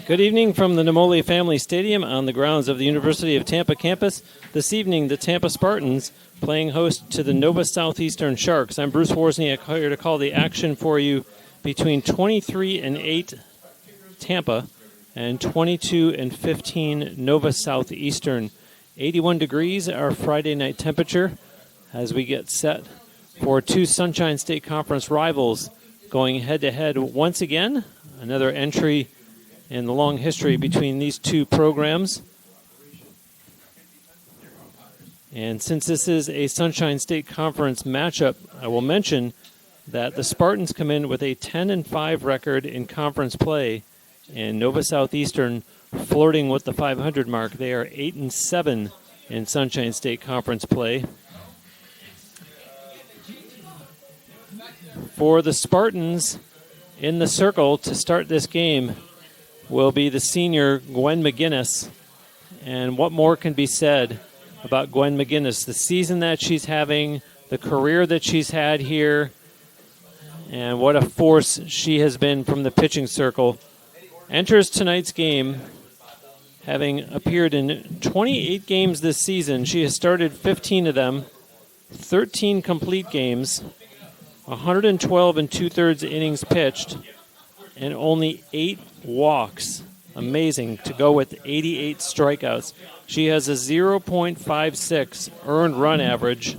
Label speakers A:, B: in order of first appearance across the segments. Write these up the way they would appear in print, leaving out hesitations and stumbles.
A: Good evening from the Namoli Family Stadium on the grounds of the University of Tampa campus. This evening, the Tampa Spartans playing host to the Nova Southeastern Sharks. I'm Bruce Wozniak here to call the action for you between 23-8 Tampa and 22-15 Nova Southeastern. 81 degrees, our Friday night temperature, as we get set for two Sunshine State Conference rivals going head-to-head once again. Another entry in the long history between these two programs. And since this is a Sunshine State Conference matchup, I will mention that the Spartans come in with a 10-5 record in conference play, and Nova Southeastern flirting with the 500 mark. They are 8-7 in Sunshine State Conference play. For the Spartans, in the circle to start this game will be the senior Gwen McGinnis. And what more can be said about Gwen McGinnis? The season that she's having, the career that she's had here, and what a force she has been from the pitching circle. Enters tonight's game having appeared in 28 games this season. She has started 15 of them, 13 complete games, 112 and 2/3 innings pitched, and only 8 walks. Amazing to go with 88 strikeouts. She has a 0.56 earned run average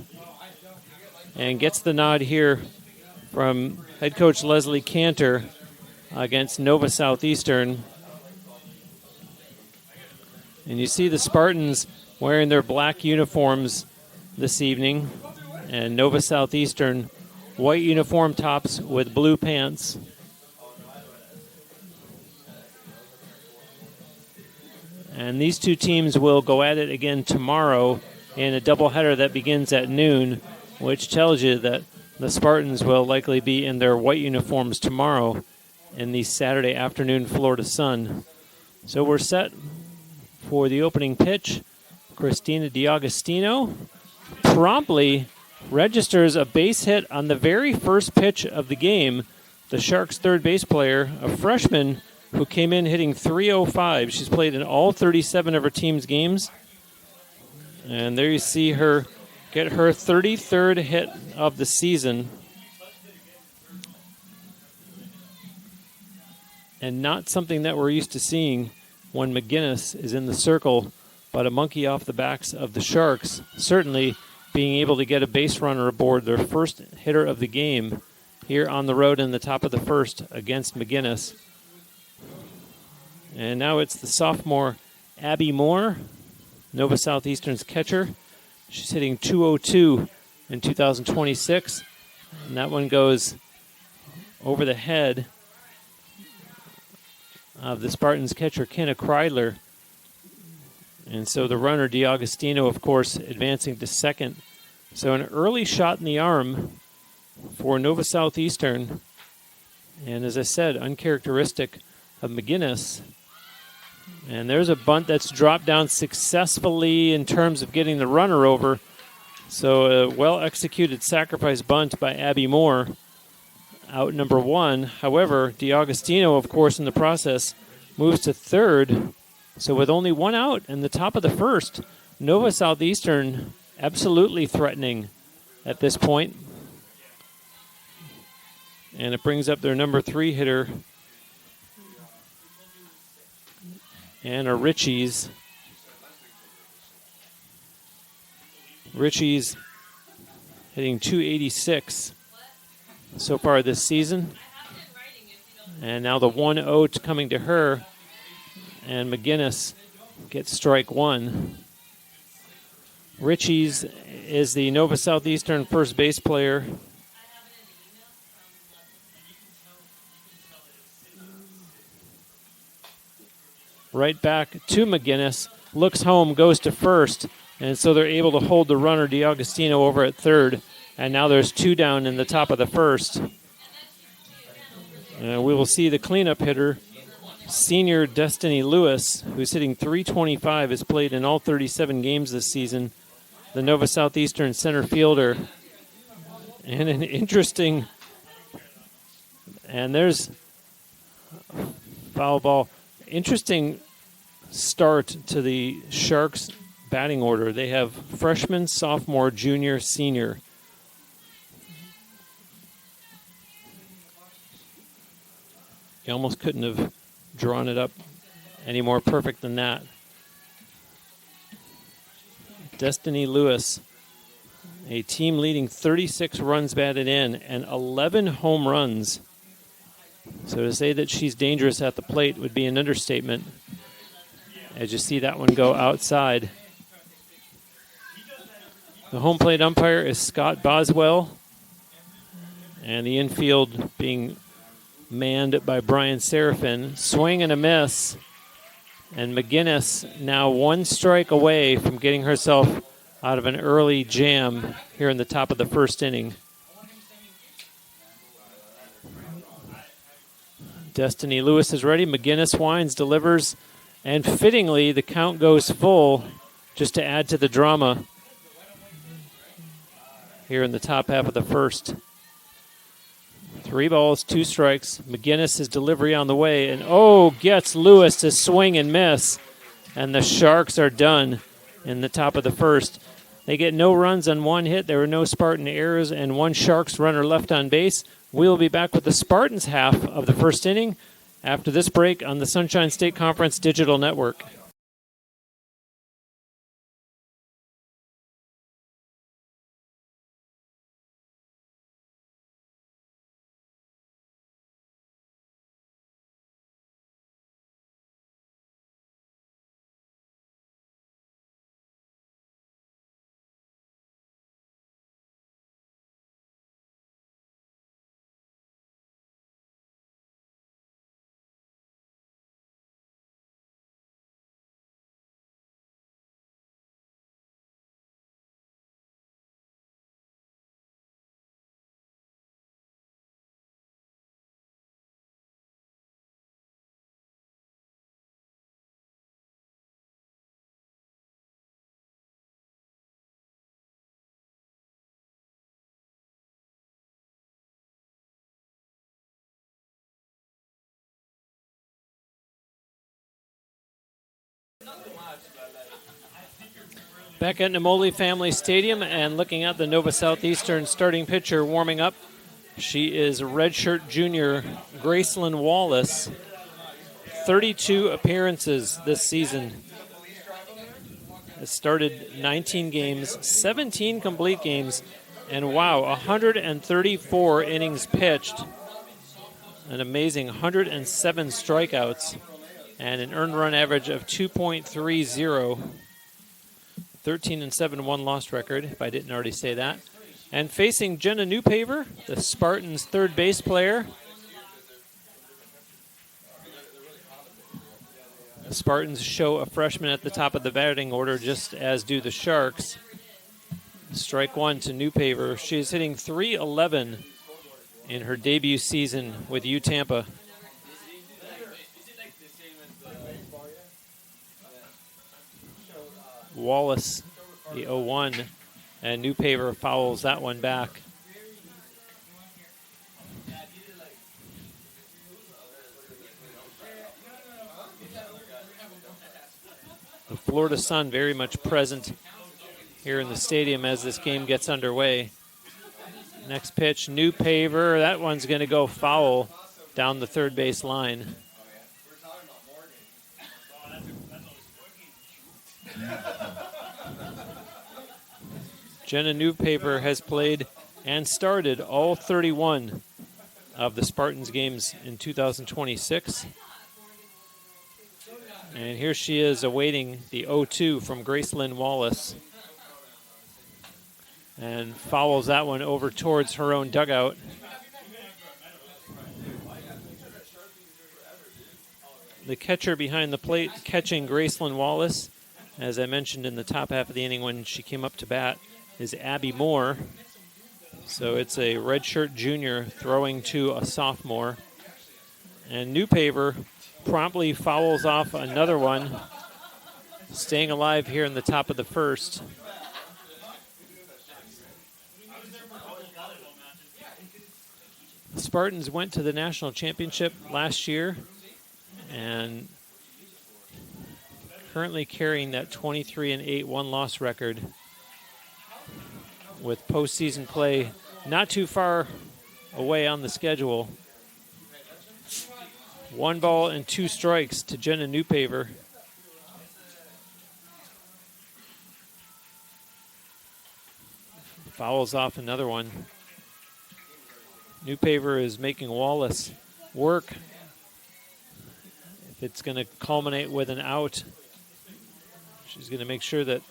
A: and gets the nod here from head coach Leslie Cantor against Nova Southeastern. And you see the Spartans wearing their black uniforms this evening, and Nova Southeastern white uniform tops with blue pants. And these two teams will go at it again tomorrow in a doubleheader that begins at noon, which tells you that the Spartans will likely be in their white uniforms tomorrow in the Saturday afternoon Florida sun. So we're set for the opening pitch. Christina DiAgostino promptly registers a base hit on the very first pitch of the game. The Sharks' third base player, a freshman who came in hitting .305. She's played in all 37 of her team's games. And there you see her get her 33rd hit of the season. And not something that we're used to seeing when McGinnis is in the circle, but a monkey off the backs of the Sharks. Certainly being able to get a base runner aboard, their first hitter of the game here on the road in the top of the first against McGinnis. And now it's the sophomore Abby Moore, Nova Southeastern's catcher. She's hitting .202 in 2026. And that one goes over the head of the Spartans catcher, Kenna Kreidler. And so the runner, DiAgostino, of course, advancing to second. So an early shot in the arm for Nova Southeastern. And as I said, uncharacteristic of McGinnis. And there's a bunt that's dropped down successfully in terms of getting the runner over. So a well-executed sacrifice bunt by Abby Moore, out number one. However, DiAgostino, of course, in the process, moves to third. So with only one out in the top of the first, Nova Southeastern absolutely threatening at this point. And it brings up their number 3 hitter, Anna Ritchie's. Ritchie's hitting .286 so far this season. And now the 1-0 coming to her. And McGinnis gets strike one. Ritchie's is the Nova Southeastern first base player. Right back to McGinnis, looks home, goes to first, and so they're able to hold the runner DiAgostino over at third, and now there's 2 down in the top of the first. We will see the cleanup hitter, senior Destiny Lewis, who's hitting .325, has played in all 37 games this season. The Nova Southeastern center fielder And an interesting, and there's foul ball. Interesting start to the Sharks batting order. They have freshman, sophomore, junior, senior. You almost couldn't have drawn it up any more perfect than that. Destiny Lewis, a team leading 36 runs batted in and 11 home runs. So to say that she's dangerous at the plate would be an understatement. As you see that one go outside. The home plate umpire is Scott Boswell, and the infield being manned by Brian Serafin. Swing and a miss, and McGinnis now one strike away from getting herself out of an early jam here in the top of the first inning. Destiny Lewis is ready. McGinnis winds, delivers, and fittingly the count goes full just to add to the drama here in the top half of the first. 3 balls, 2 strikes. McGinnis' delivery on the way, and gets Lewis to swing and miss. And the Sharks are done in the top of the first. They get no runs on 1 hit. There were no Spartan errors and 1 Sharks runner left on base. We'll be back with the Spartans half of the first inning after this break on the Sunshine State Conference Digital Network. Back at Nemoli Family Stadium and looking at the Nova Southeastern starting pitcher warming up. She is redshirt junior Gracelyn Wallace. 32 appearances this season. Has started 19 games, 17 complete games, and 134 innings pitched. An amazing 107 strikeouts and an earned run average of 2.30. 13-7 one-loss record, if I didn't already say that. And facing Jenna Newpaver, the Spartans' third base player. The Spartans show a freshman at the top of the batting order, just as do the Sharks. Strike 1 to Newpaver. She is hitting .311 in her debut season with Tampa. Wallace, the 0-1, and Newpaver fouls that one back. The Florida sun very much present here in the stadium as this game gets underway. Next pitch, Newpaver. That one's going to go foul down the third base line. Jenna Newpaver has played and started all 31 of the Spartans games in 2026. And here she is awaiting the 0-2 from Gracelyn Wallace. And fouls that one over towards her own dugout. The catcher behind the plate catching Gracelyn Wallace, as I mentioned in the top half of the inning when she came up to bat, is Abby Moore. So it's a redshirt junior throwing to a sophomore. And Newpaver promptly fouls off another one, staying alive here in the top of the first. The Spartans went to the national championship last year and currently carrying that 23-8 one-loss record with postseason play not too far away on the schedule. 1 ball and 2 strikes to Jenna Newpaver. Fouls off another one. Newpaver is making Wallace work. If it's going to culminate with an out, she's going to make sure that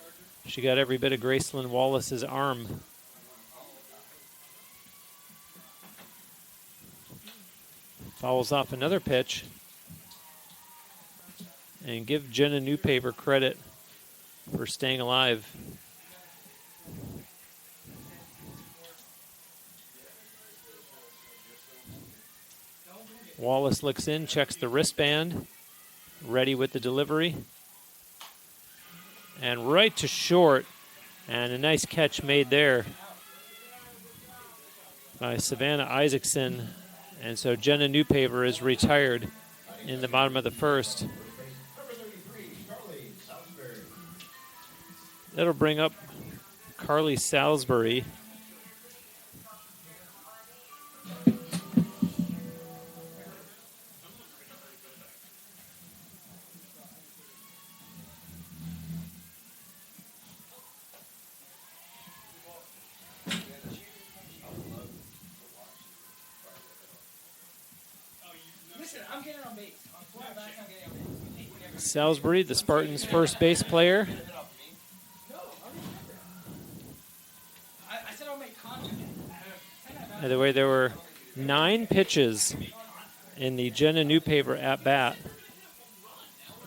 A: she got every bit of Gracelyn Wallace's arm. Fouls off another pitch. And give Jenna Newpaver credit for staying alive. Wallace looks in, checks the wristband, ready with the delivery. And right to short, and a nice catch made there by Savannah Isaacson. And so Jenna Newpaver is retired in the bottom of the first. That'll bring up Carly Salisbury. Salisbury, the Spartans' first base player. By the way, there were 9 pitches in the Jenna Newpaver at-bat.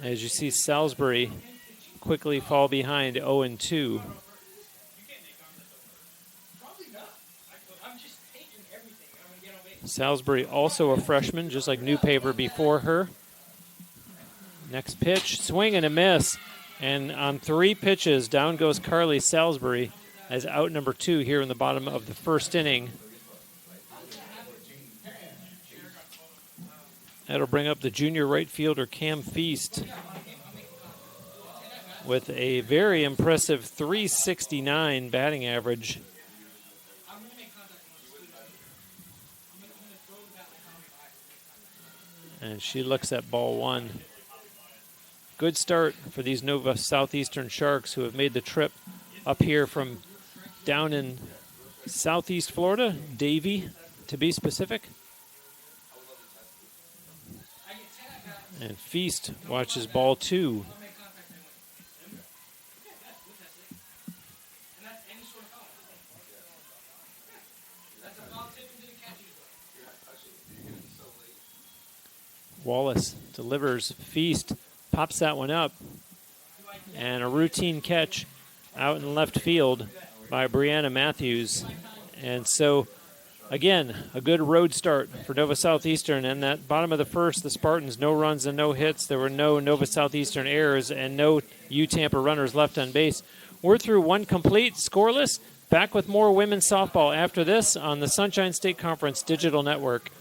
A: As you see Salisbury quickly fall behind 0-2. Salisbury also a freshman, just like Newpaver before her. Next pitch, swing and a miss. And on 3 pitches, down goes Carly Salisbury as out number 2 here in the bottom of the first inning. That'll bring up the junior right fielder Cam Feast with a very impressive .369 batting average. And she looks at ball 1. Good start for these Nova Southeastern Sharks who have made the trip up here from down in Southeast Florida, Davie to be specific. And Feast watches ball 2. Wallace delivers. Feast pops that one up. And a routine catch out in left field by Brianna Matthews. And so, again, a good road start for Nova Southeastern. And that bottom of the first, the Spartans, no runs and no hits. There were no Nova Southeastern errors and no U-Tampa runners left on base. We're through 1 complete, scoreless. Back with more women's softball after this on the Sunshine State Conference Digital Network.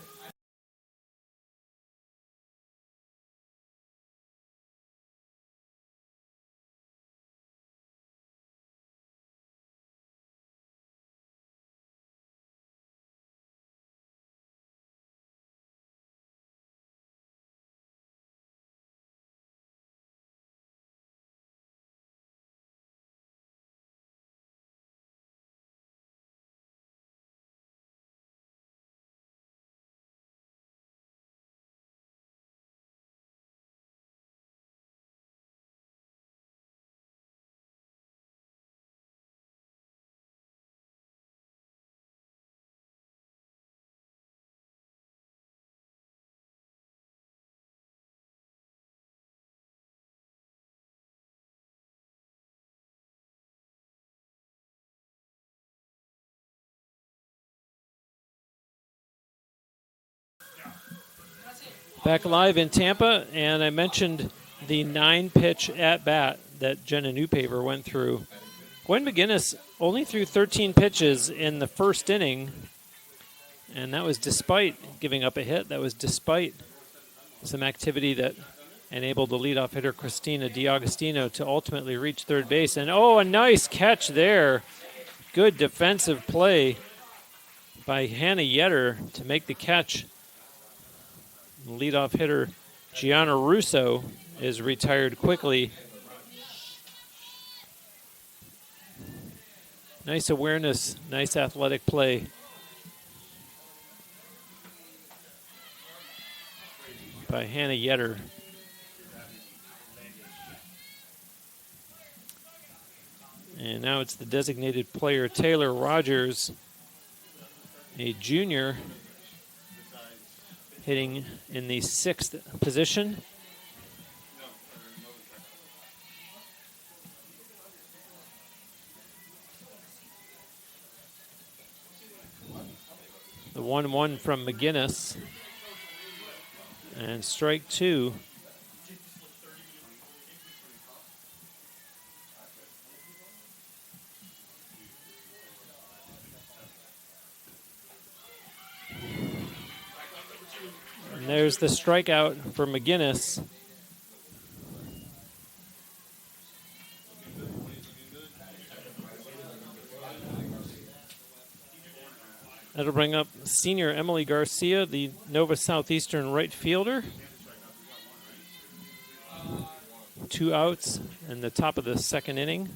A: Back live in Tampa, and I mentioned the 9-pitch at-bat that Jenna Newpaver went through. Gwen McGinnis only threw 13 pitches in the first inning, and that was despite giving up a hit. That was despite some activity that enabled the leadoff hitter, Christina DiAgostino, to ultimately reach third base. And, oh, a nice catch there. Good defensive play by Hannah Yetter to make the catch. Leadoff hitter Gianna Russo is retired quickly. Nice awareness, nice athletic play by Hannah Yetter. And now it's the designated player, Taylor Rogers, a junior, hitting in the 6th position. The 1-1 from McGinnis. And strike 2. And there's the strikeout for McGinnis. That'll bring up senior Emily Garcia, the Nova Southeastern right fielder. 2 outs in the top of the 2nd inning.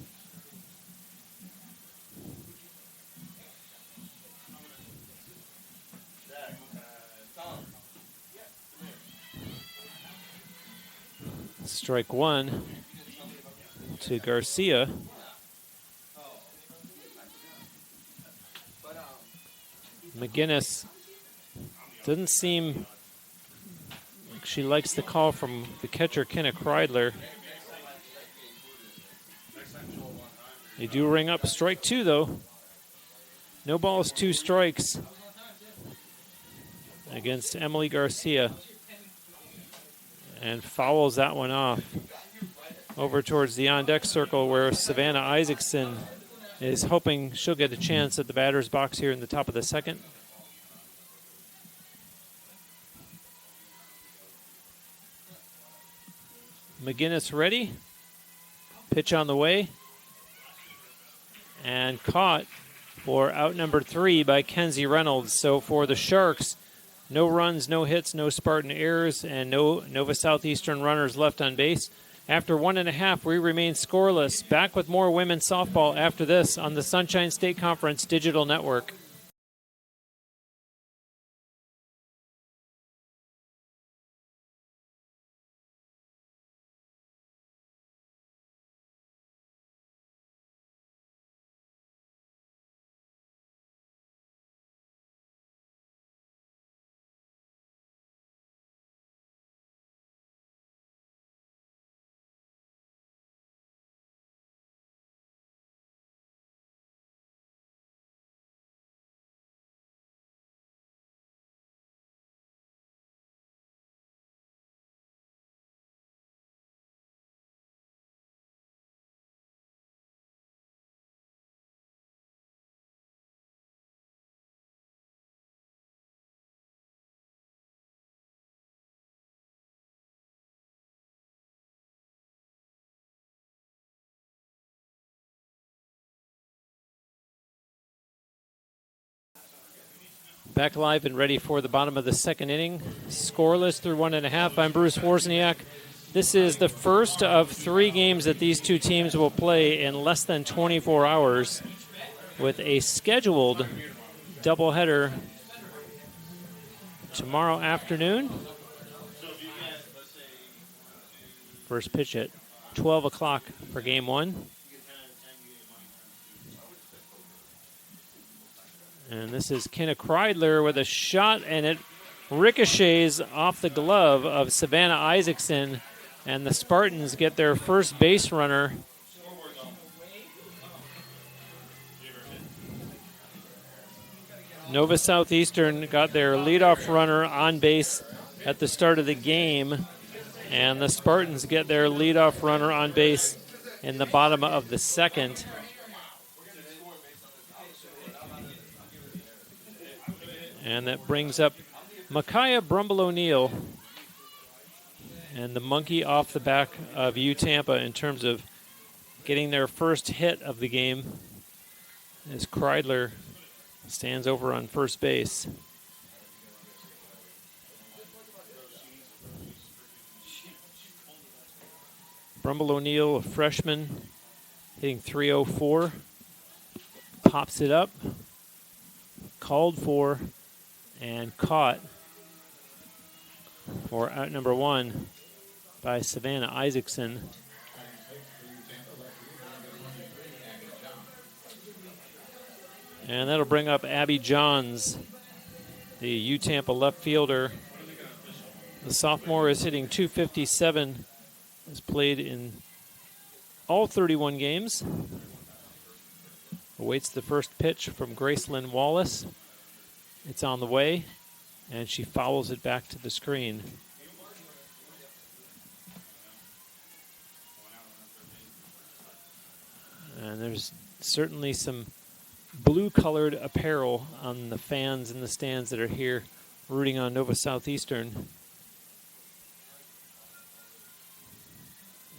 A: Strike 1 to Garcia. McGinnis doesn't seem like she likes the call from the catcher, Kenna Kreidler. They do ring up strike 2, though. No balls, 2 strikes against Emily Garcia. And fouls that one off over towards the on-deck circle where Savannah Isaacson is hoping she'll get a chance at the batter's box here in the top of the 2nd. McGinnis ready. Pitch on the way. And caught for out number 3 by Kenzie Reynolds. So for the Sharks, no runs, no hits, no Spartan errors, and no Nova Southeastern runners left on base. After 1.5, we remain scoreless. Back with more women's softball after this on the Sunshine State Conference Digital Network. Back live and ready for the bottom of the 2nd inning. Scoreless through 1.5. I'm Bruce Wozniak. This is the first of 3 games that these 2 teams will play in less than 24 hours with a scheduled doubleheader tomorrow afternoon. First pitch at 12 o'clock for game 1. And this is Kenna Kreidler with a shot, and it ricochets off the glove of Savannah Isaacson, and the Spartans get their first base runner. Nova Southeastern got their leadoff runner on base at the start of the game, and the Spartans get their leadoff runner on base in the bottom of the 2nd. And that brings up Micaiah Brumble O'Neill and the monkey off the back of Tampa in terms of getting their first hit of the game as Kreidler stands over on first base. Brumble O'Neill, a freshman, hitting .304, pops it up, called for, and caught for out number 1 by Savannah Isaacson. And that'll bring up Abby Johns, the Tampa left fielder. The sophomore is hitting .257, has played in all 31 games. Awaits the first pitch from Gracelyn Wallace. It's on the way, and she fouls it back to the screen. And there's certainly some blue-colored apparel on the fans in the stands that are here rooting on Nova Southeastern.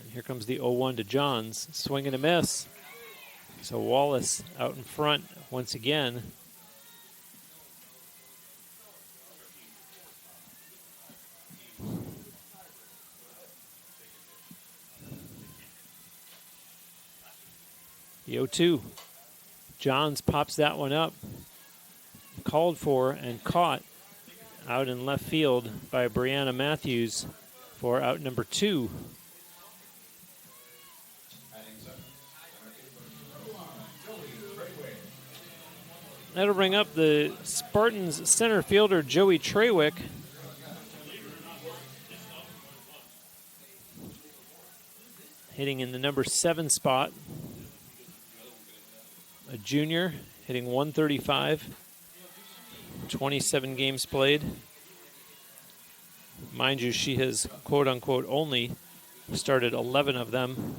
A: And here comes the 0-1 to Johns. Swing and a miss. So Wallace out in front once again. The 0-2. Johns pops that one up. Called for and caught out in left field by Brianna Matthews for out number 2. That'll bring up the Spartans center fielder, Joey Trawick. Hitting in the number 7 spot. A junior, hitting .135, 27 games played. Mind you, she has, quote-unquote, only started 11 of them.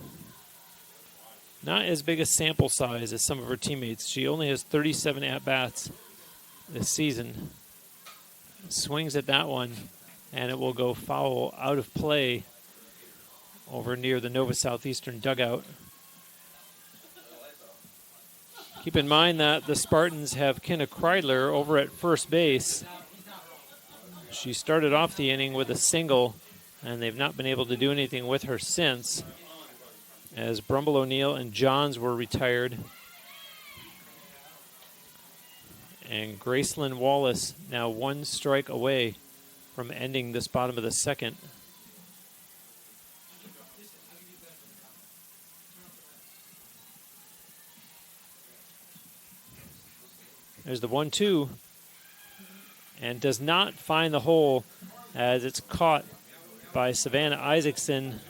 A: Not as big a sample size as some of her teammates. She only has 37 at-bats this season. Swings at that one, and it will go foul out of play over near the Nova Southeastern dugout. Keep in mind that the Spartans have Kenna Kreidler over at first base. She started off the inning with a single, and they've not been able to do anything with her since, as Brumble O'Neill and Johns were retired. And Gracelyn Wallace now 1 strike away from ending this bottom of the second. There's the 1-2, and does not find the hole as it's caught by Savannah Isaacson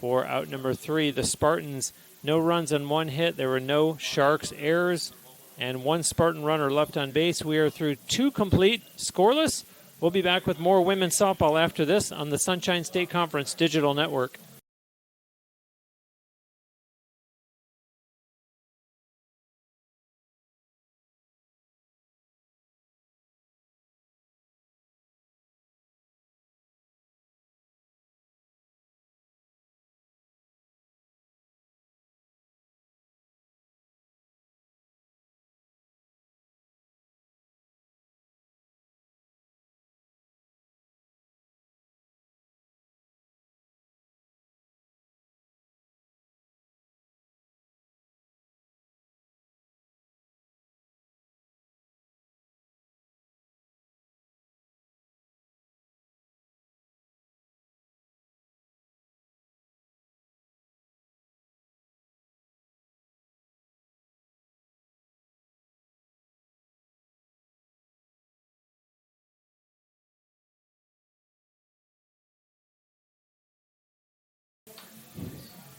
A: for out number 3. The Spartans, no runs on 1 hit. There were no Sharks errors and 1 Spartan runner left on base. We are through 2 complete, scoreless. We'll be back with more women's softball after this on the Sunshine State Conference Digital Network.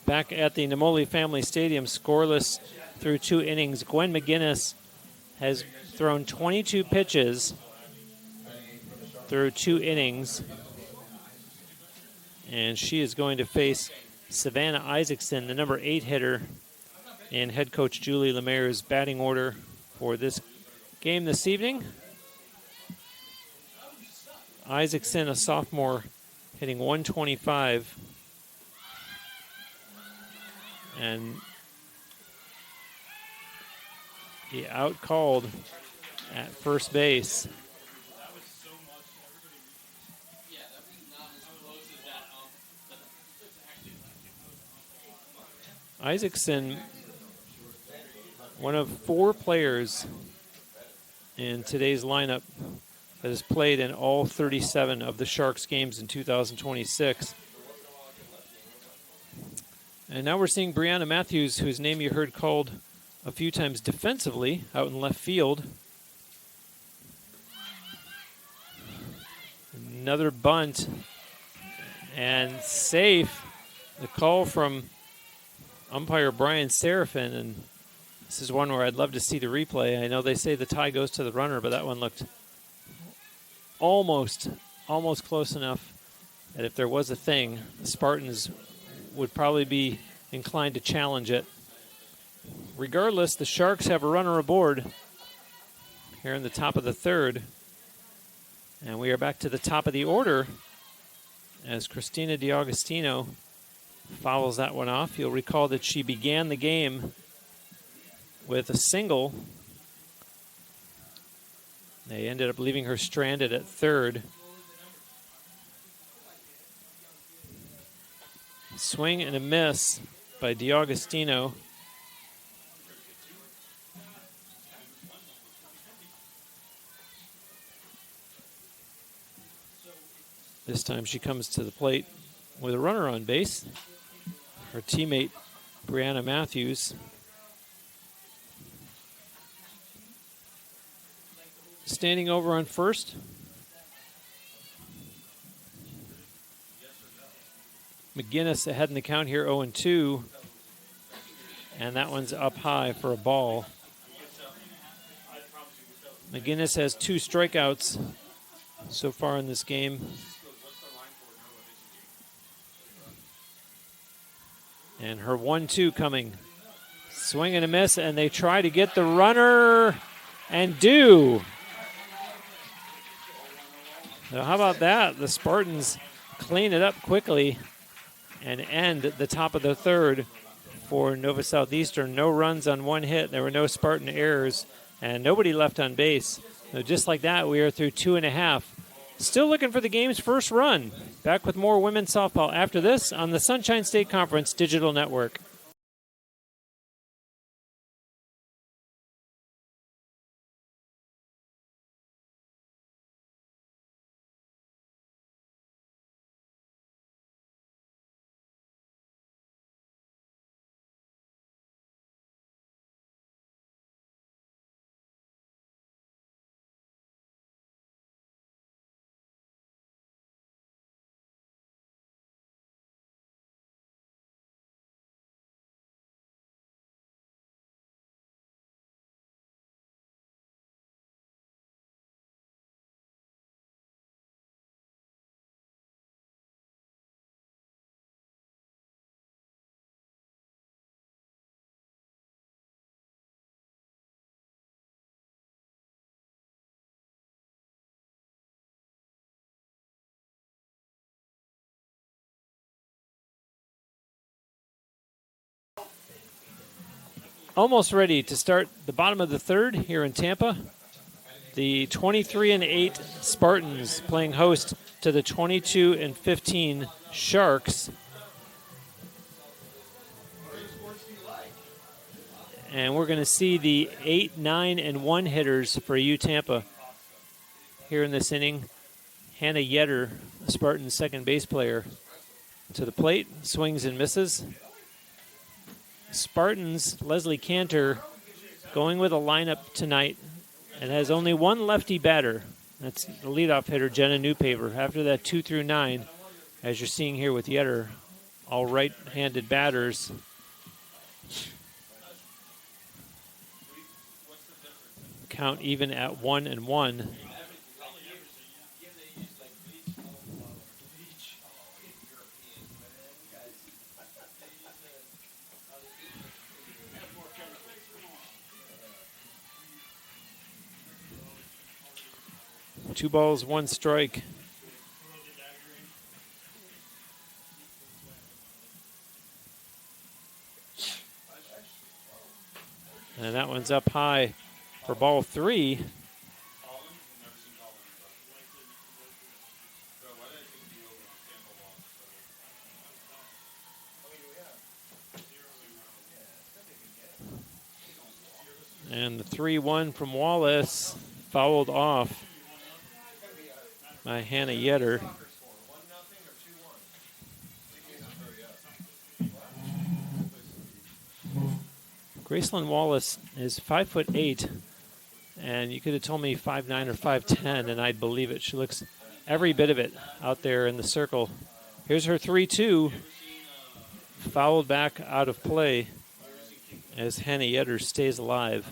A: Back at the Namoli Family Stadium, scoreless through 2 innings. Gwen McGinnis has thrown 22 pitches through 2 innings. And she is going to face Savannah Isaacson, the number 8 hitter, in head coach Julie Lemaire's batting order for this game this evening. Isaacson, a sophomore, hitting 125. And he out-called at first base. Isaacson, one of 4 players in today's lineup that has played in all 37 of the Sharks games in 2026. And now we're seeing Brianna Matthews, whose name you heard called a few times defensively out in left field. Another bunt and safe. The call from umpire Brian Serafin, and this is one where I'd love to see the replay. I know they say the tie goes to the runner, but that one looked almost close enough that if there was a thing, the Spartans would probably be inclined to challenge it. Regardless, the Sharks have a runner aboard here in the top of the third. And we are back to the top of the order as Christina DiAugustino fouls that one off. You'll recall that she began the game with a single. They ended up leaving her stranded at third. Swing and a miss by DiAugustino. This time she comes to the plate with a runner on base. Her teammate, Brianna Matthews. Standing over on first. McGinnis ahead in the count here, 0-2. And that one's up high for a ball. McGinnis has 2 strikeouts so far in this game. And her 1-2 coming. Swing and a miss, and they try to get the runner and do. Now, how about that? The Spartans clean it up quickly and end the top of the third for Nova Southeastern. No runs on 1 hit. There were no Spartan errors and nobody left on base. So just like that, we are through 2.5. Still looking for the game's first run. Back with more women's softball after this on the Sunshine State Conference Digital Network. Almost ready to start the bottom of the third here in Tampa. The 23-8 Spartans playing host to the 22-15 Sharks. And we're going to see the 8, 9, and 1 hitters for U Tampa here in this inning. Hannah Yetter, the Spartans' second base player, to the plate, swings and misses. Spartans, Leslie Cantor, going with a lineup tonight and has only 1 lefty batter. That's the leadoff hitter, Jenna Newpaver. After that 2 through 9, as you're seeing here with Yetter, all right-handed batters. Count even at 1-1. Two balls, 1 strike And that one's up high for ball 3. And the 3-1 from Wallace fouled off by Hannah Yetter. Gracelyn Wallace is 5'8", and you could have told me 5'9" or 5'10", and I'd believe it. She looks every bit of it out there in the circle. Here's her 3-2, fouled back out of play as Hannah Yetter stays alive.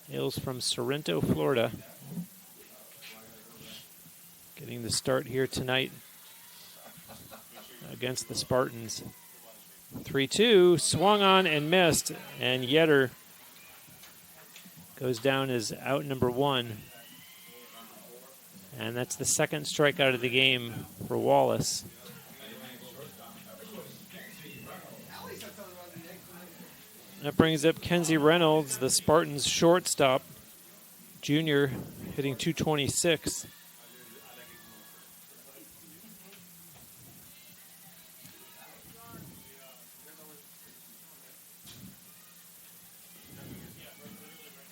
A: Hails from Sorrento, Florida. Getting the start here tonight against the Spartans. 3-2, swung on and missed, and Yetter goes down as out number 1. And that's the second strikeout of the game for Wallace. That brings up Kenzie Reynolds, the Spartans shortstop, junior, hitting .226.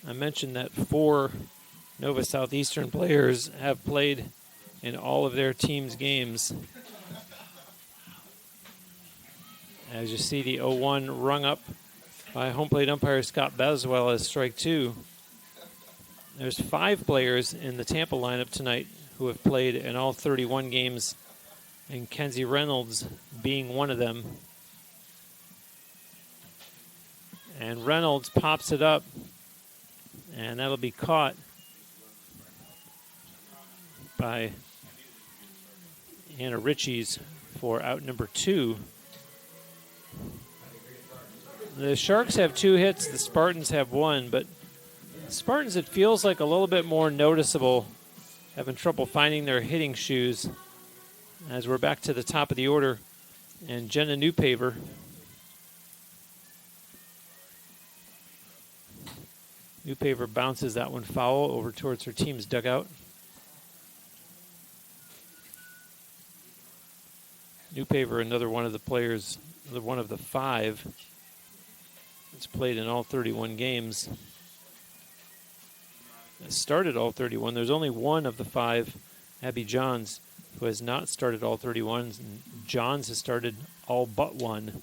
A: I mentioned that 4 Nova Southeastern players have played in all of their team's games. As you see, the 0-1 rung up by home plate umpire Scott Beswell as strike 2. There's 5 players in the Tampa lineup tonight who have played in all 31 games, and Kenzie Reynolds being one of them. And Reynolds pops it up, and that'll be caught by Anna Ritchie's for out number 2. The Sharks have 2 hits, the Spartans have 1, but the Spartans, it feels like a little bit more noticeable, having trouble finding their hitting shoes as we're back to the top of the order. And Jenna Newpaver bounces that one foul over towards her team's dugout. Newpaver, another one of the players, one of the 5 that's played in all 31 games. Started all 31. There's only one of the 5, Abby Johns, who has not started all 31. And Johns has started all but 1.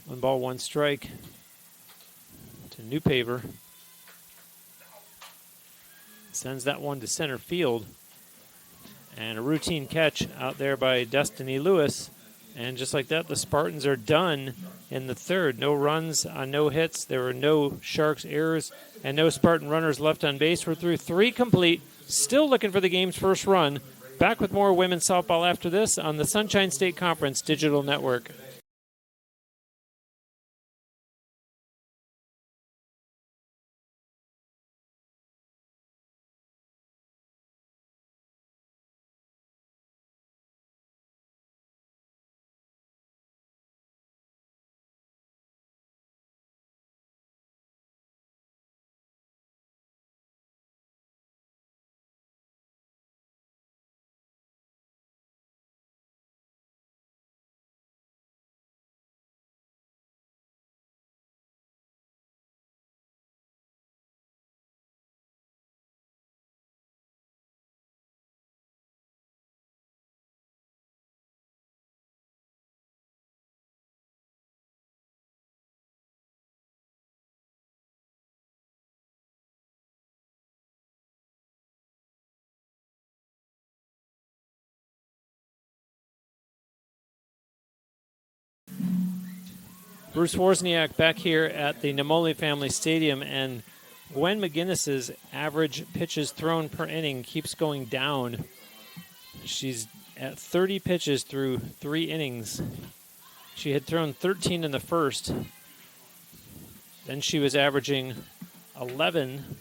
A: One ball, one strike to Newpaver. Sends that one to center field. And a routine catch out there by Destiny Lewis. And just like that, the Spartans are done in the 3rd. No runs on no hits. There were no Sharks errors and no Spartan runners left on base. We're through 3 complete. Still looking for the game's first run. Back with more women's softball after this on the Sunshine State Conference Digital Network. Bruce Wozniak back here at the Namoli Family Stadium, and Gwen McGinnis's average pitches thrown per inning keeps going down. She's at 30 pitches through 3 innings. She had thrown 13 in the first. Then she was averaging 11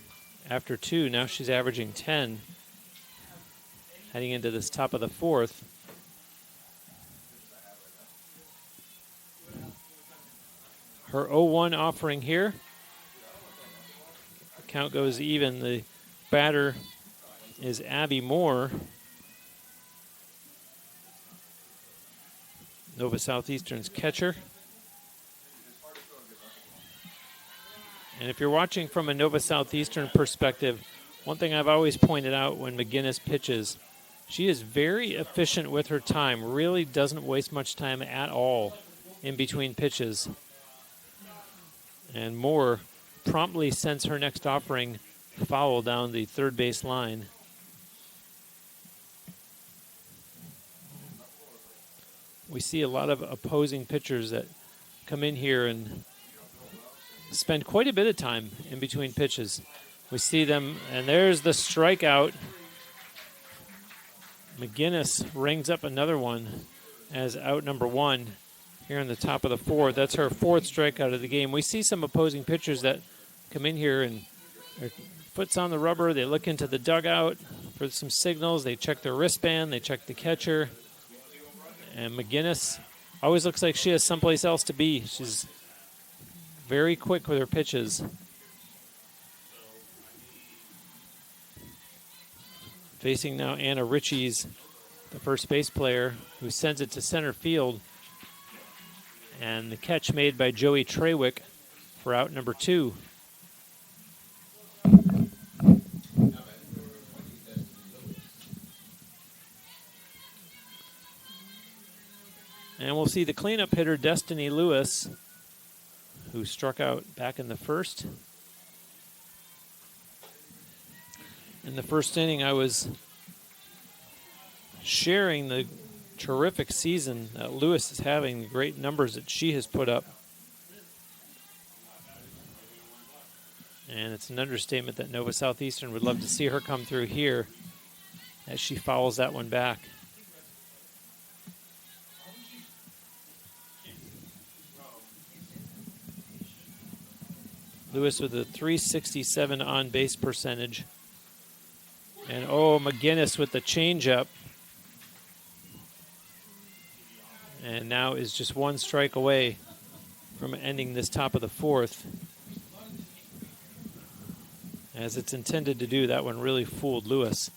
A: after 2. Now she's averaging 10 heading into this top of the 4th. Her 0-1 offering here. The count goes even. The batter is Abby Moore. Nova Southeastern's catcher. And if you're watching from a Nova Southeastern perspective, one thing I've always pointed out when McGinnis pitches, she is very efficient with her time, really doesn't waste much time at all in between pitches. And Moore promptly sends her next offering foul down the third base line. We see a lot of opposing pitchers that come in here and spend quite a bit of time in between pitches. We see them, and there's the strikeout. McGinnis rings up another one as out number 1 here in the top of the 4th. That's her 4th strikeout of the game. We see some opposing pitchers that come in here and their foot's on the rubber. They look into the dugout for some signals. They check their wristband. They check the catcher. And McGinnis always looks like she has someplace else to be. She's very quick with her pitches. Facing now Anna Ritchie's, the first base player, who sends it to center field. And the catch made by Joey Trawick for out number 2. And we'll see the cleanup hitter, Destiny Lewis, who struck out back in the 1st. In the 1st inning, I was sharing the terrific season that Lewis is having, the great numbers that she has put up. And it's an understatement that Nova Southeastern would love to see her come through here as she fouls that one back. Lewis with a .367 on-base percentage. And McGinnis with the changeup. And now is just 1 strike away from ending this top of the 4th. As it's intended to do, that one really fooled Lewis.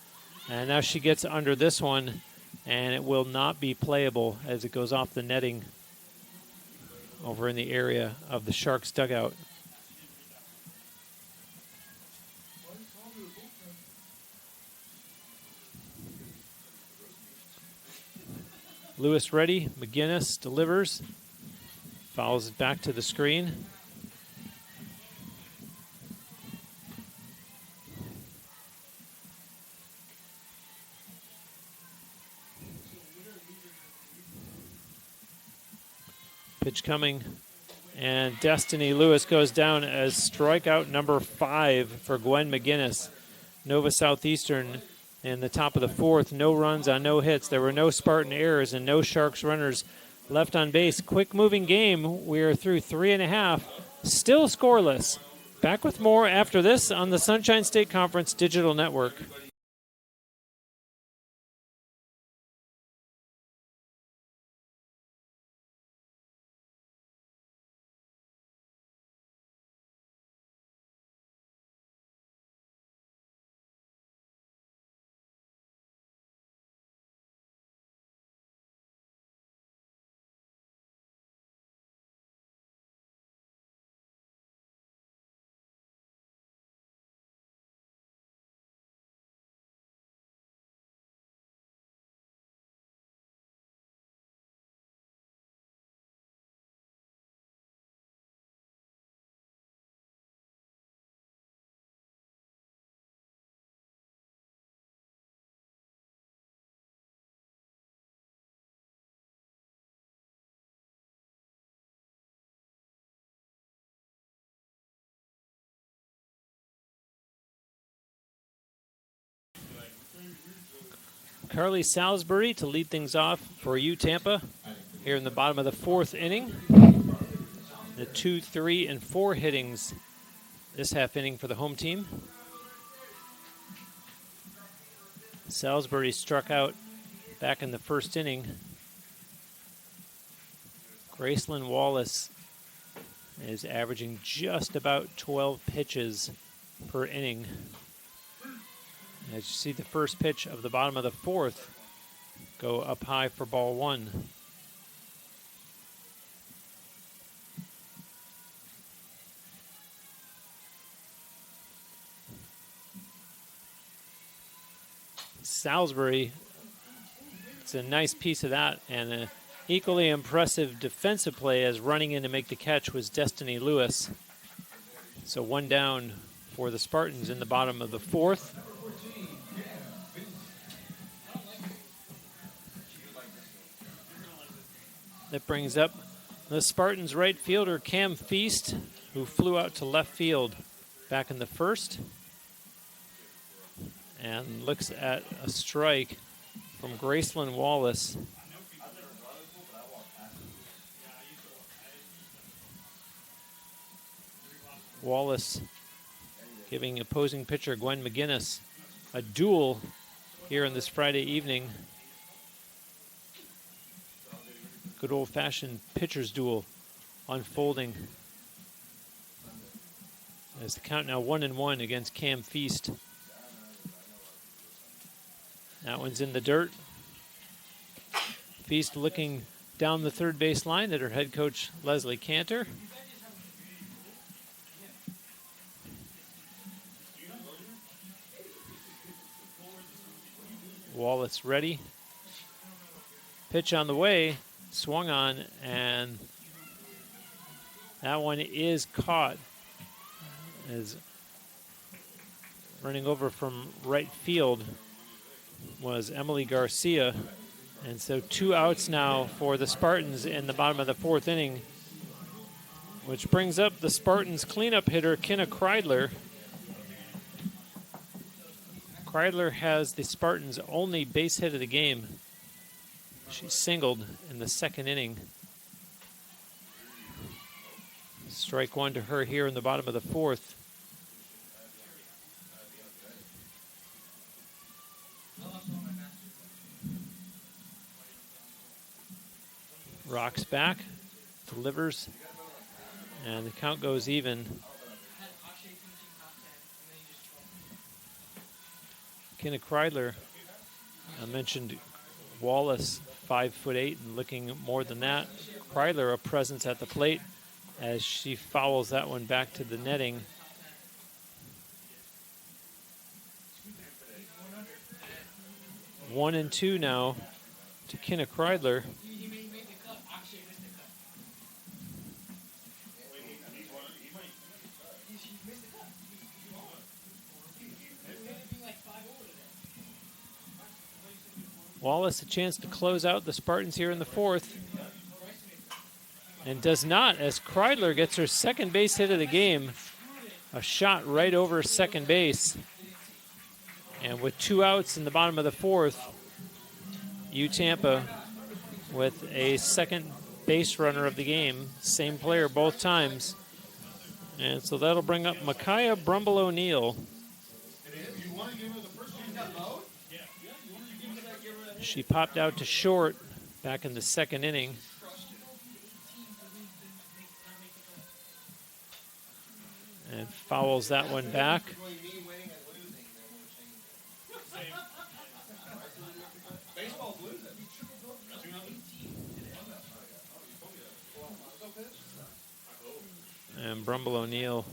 A: And now she gets under this one, and it will not be playable as it goes off the netting over in the area of the Sharks dugout. Lewis ready, McGinnis delivers, fouls it back to the screen. Pitch coming, and Destiny Lewis goes down as strikeout number 5 for Gwen McGinnis. Nova Southeastern in the top of the 4th, no runs on no hits. There were no Spartan errors and no Sharks runners left on base. Quick moving game. We are through 3.5, still scoreless. Back with more after this on the Sunshine State Conference Digital Network. Carly Salisbury to lead things off for you, Tampa, here in the bottom of the 4th inning. The 2, 3, and 4 hittings this half inning for the home team. Salisbury struck out back in the first inning. Graceland Wallace is averaging just about 12 pitches per inning. As you see the first pitch of the bottom of the fourth go up high for ball 1. Salisbury, it's a nice piece of that, and an equally impressive defensive play as running in to make the catch was Destiny Lewis. So 1 down for the Spartans in the bottom of the fourth. That brings up the Spartans right fielder Cam Feast, who flew out to left field back in the first, and looks at a strike from Graceland Wallace. Wallace giving opposing pitcher Gwen McGinnis a duel here on this Friday evening. Good old-fashioned pitcher's duel unfolding. As the count now 1-1 against Cam Feast. That one's in the dirt. Feast looking down the third base line at her head coach Leslie Cantor. Wallace ready. Pitch on the way, swung on, and that one is caught. As running over from right field was Emily Garcia. And so 2 outs now for the Spartans in the bottom of the fourth inning, which brings up the Spartans cleanup hitter, Kenna Kreidler. Kreidler has the Spartans' only base hit of the game. She singled in the second inning. Strike 1 to her here in the bottom of the fourth. Rocks back, delivers, and the count goes even. Kenna Kreidler, I mentioned Wallace, 5'8", and looking more than that. Kreidler, a presence at the plate as she fouls that one back to the netting. One and 2 now to Kenna Kreidler. Wallace a chance to close out the Spartans here in the fourth. And does not, as Kreidler gets her second base hit of the game. A shot right over second base. And with 2 outs in the bottom of the fourth, Tampa with a second base runner of the game. Same player both times. And so that'll bring up Micaiah Brumble O'Neill. She popped out to short back in the second inning. And fouls that one back. And Brumble O'Neill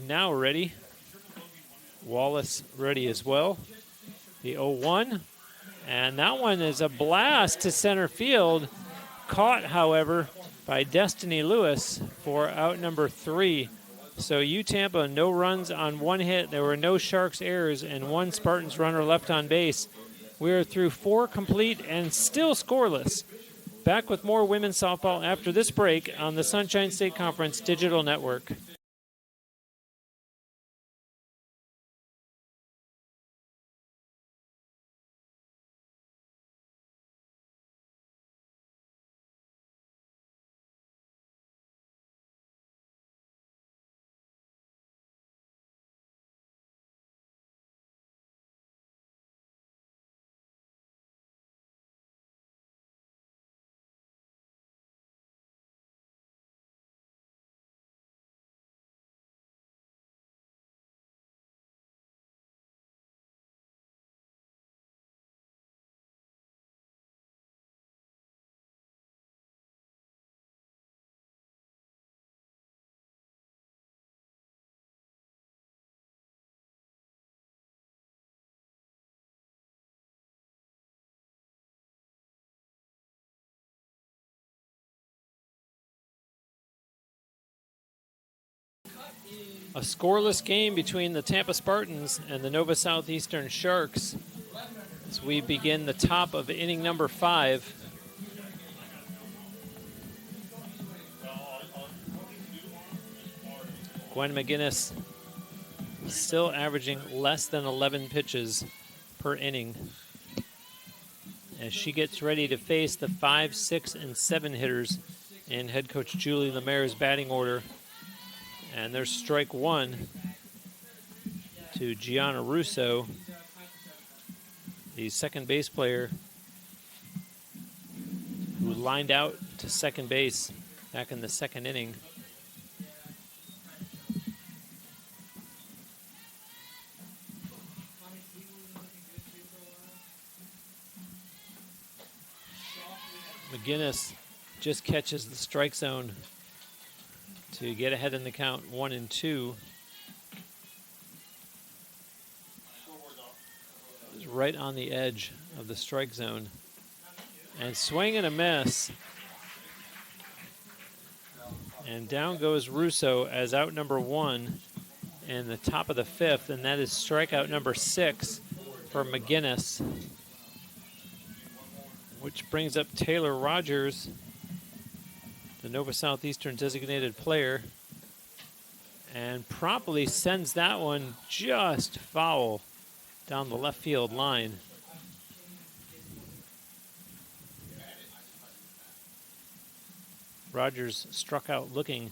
A: now ready. Wallace ready as well. The 0-1, and that one is a blast to center field. Caught, however, by Destiny Lewis for out number 3. So Tampa, no runs on 1 hit. There were no Sharks errors and 1 Spartans runner left on base. We're through 4 complete and still scoreless. Back with more women's softball after this break on the Sunshine State Conference Digital Network. A scoreless game between the Tampa Spartans and the Nova Southeastern Sharks as we begin the top of inning number 5. Gwen McGinnis still averaging less than 11 pitches per inning as she gets ready to face the 5, 6, and 7 hitters in head coach Julie Lemaire's batting order. And there's strike 1 to Gianna Russo, the second base player who lined out to second base back in the second inning. McGinnis just catches the strike zone to get ahead in the count, 1-2. Is right on the edge of the strike zone. And swing and a miss. And down goes Russo as out number 1 in the top of the 5th, and that is strikeout number 6 for McGinnis, which brings up Taylor Rogers, the Nova Southeastern designated player, and promptly sends that one just foul down the left field line. Rogers struck out looking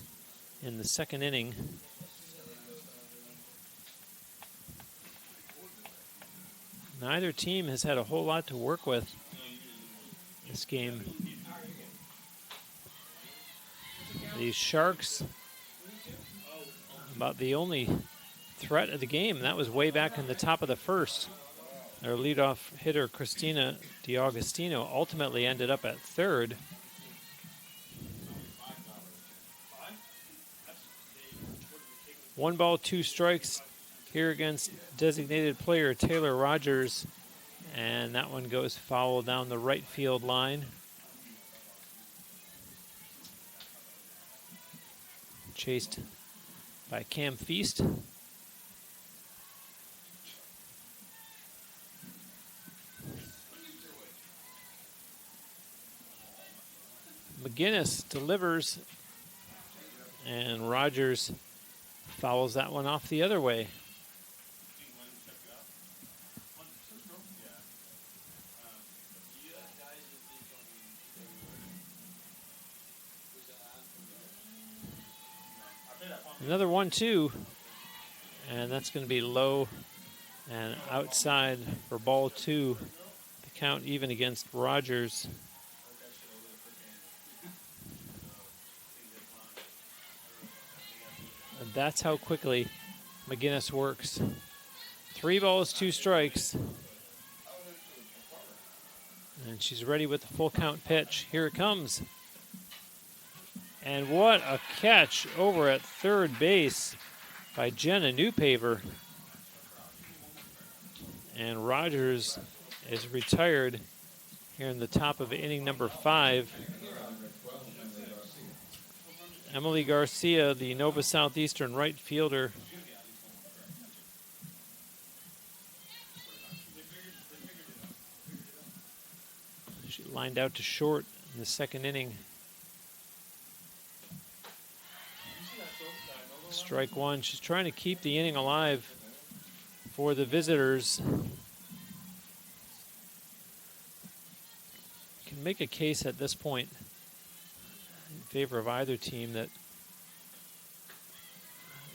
A: in the second inning. Neither team has had a whole lot to work with this game. The Sharks, about the only threat of the game. That was way back in the top of the first. Their leadoff hitter, Christina DiAugustino, ultimately ended up at third. One ball, 2 strikes here against designated player Taylor Rogers. And that one goes foul down the right field line. Chased by Cam Feast. McGinnis delivers, and Rogers fouls that one off the other way. Another 1-2, and that's going to be low and outside for ball 2. The count even against Rogers. And that's how quickly McGinnis works. 3 balls, 2 strikes. And she's ready with the full count pitch. Here it comes. And what a catch over at third base by Jenna Newpaver. And Rogers is retired here in the top of inning number 5. Emily Garcia, the Nova Southeastern right fielder, she lined out to short in the second inning. Strike 1. She's trying to keep the inning alive for the visitors. Can make a case at this point in favor of either team that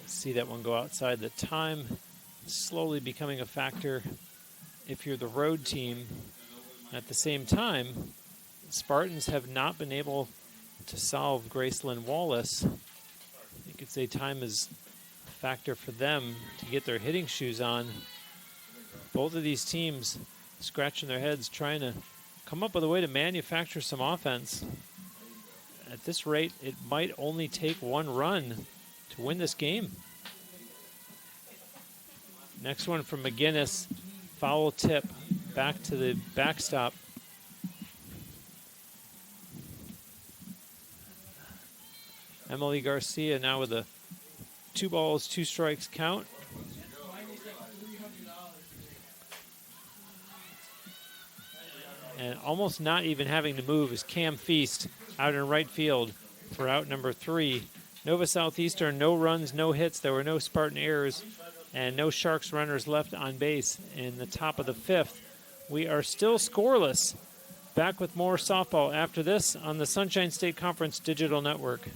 A: see that one go outside. The time is slowly becoming a factor if you're the road team. At the same time, the Spartans have not been able to solve Gracelyn Wallace. You could say time is a factor for them to get their hitting shoes on. Both of these teams scratching their heads trying to come up with a way to manufacture some offense. At this rate, it might only take 1 run to win this game. Next one from McGinnis, foul tip back to the backstop. Emily Garcia now with a 2 balls, 2 strikes count. And almost not even having to move is Cam Feast out in right field for out number 3. Nova Southeastern, no runs, no hits. There were no Spartan errors and no Sharks runners left on base in the top of the 5th. We are still scoreless. Back with more softball after this on the Sunshine State Conference Digital Network.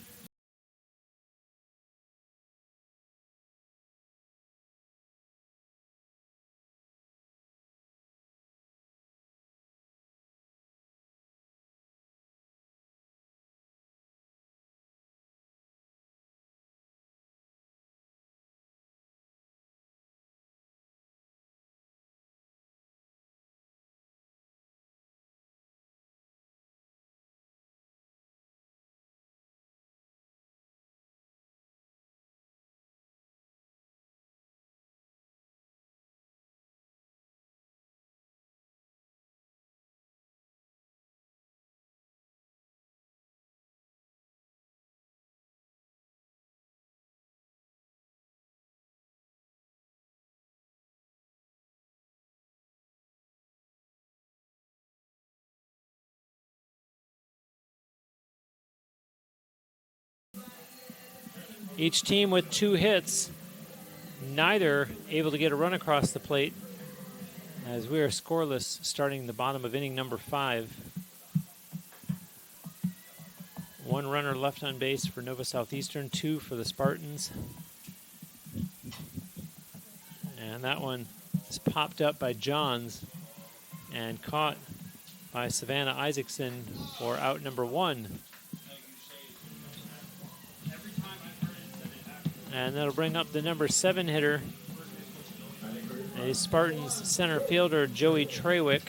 A: Each team with 2 hits, neither able to get a run across the plate as we are scoreless starting the bottom of inning number 5. 1 runner left on base for Nova Southeastern, 2 for the Spartans. And that one is popped up by Johns and caught by Savannah Isaacson for out number 1. And that'll bring up the number 7 hitter, a Spartans center fielder, Joey Trawick.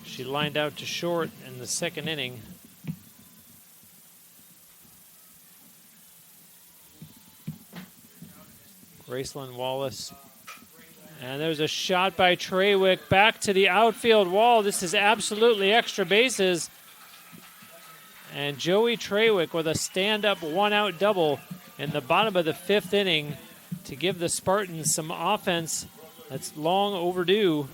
A: She lined out to short in the 2nd inning. Graceland Wallace. And there's a shot by Trawick back to the outfield wall. This is absolutely extra bases. And Joey Trawick with a stand-up 1-out double in the bottom of the 5th inning to give the Spartans some offense that's long overdue.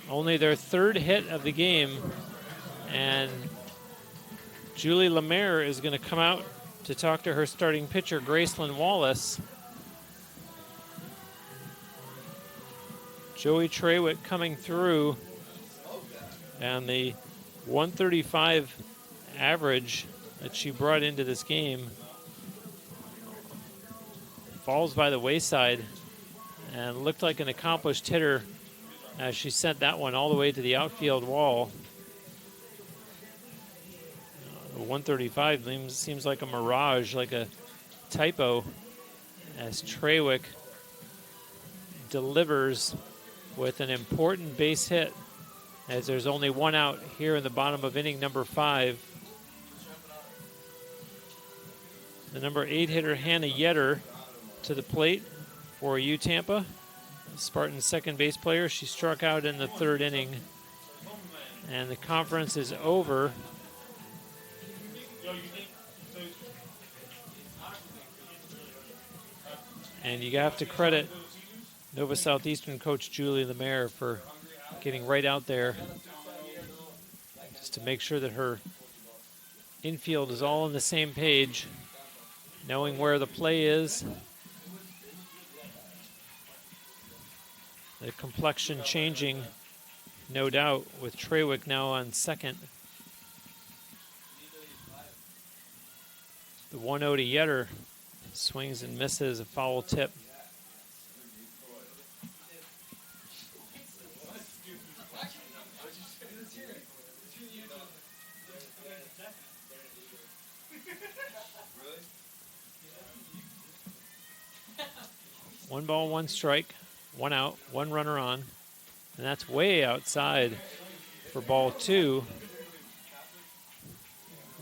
A: Only their 3rd hit of the game, and Julie Lemaire is going to come out to talk to her starting pitcher, Graceland Wallace. Joey Trawick coming through, and the 135 average that she brought into this game falls by the wayside and looked like an accomplished hitter as she sent that one all the way to the outfield wall. 135 seems like a mirage, like a typo, as Trawick delivers with an important base hit, as there's only 1 out here in the bottom of inning number 5. The number 8 hitter, Hannah Yetter, to the plate for Tampa. Spartan's second base player. She struck out in the 3rd inning. And the conference is over. And you have to credit Nova Southeastern coach Julie Lemaire for getting right out there just to make sure that her infield is all on the same page, knowing where the play is. The complexion changing, no doubt, with Trawick now on second. The 1-0 to Yetter, swings and misses, a foul tip. One ball, 1 strike, 1 out, 1 runner on. And that's way outside for ball 2.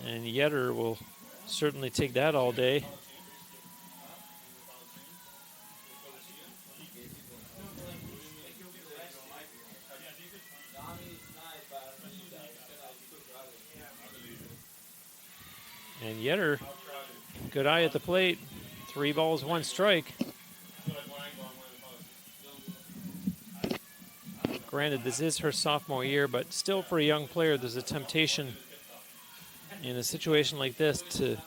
A: And Yetter will certainly take that all day. Good eye at the plate. 3 balls, 1 strike. Granted, this is her sophomore year, but still for a young player, there's a temptation in a situation like this to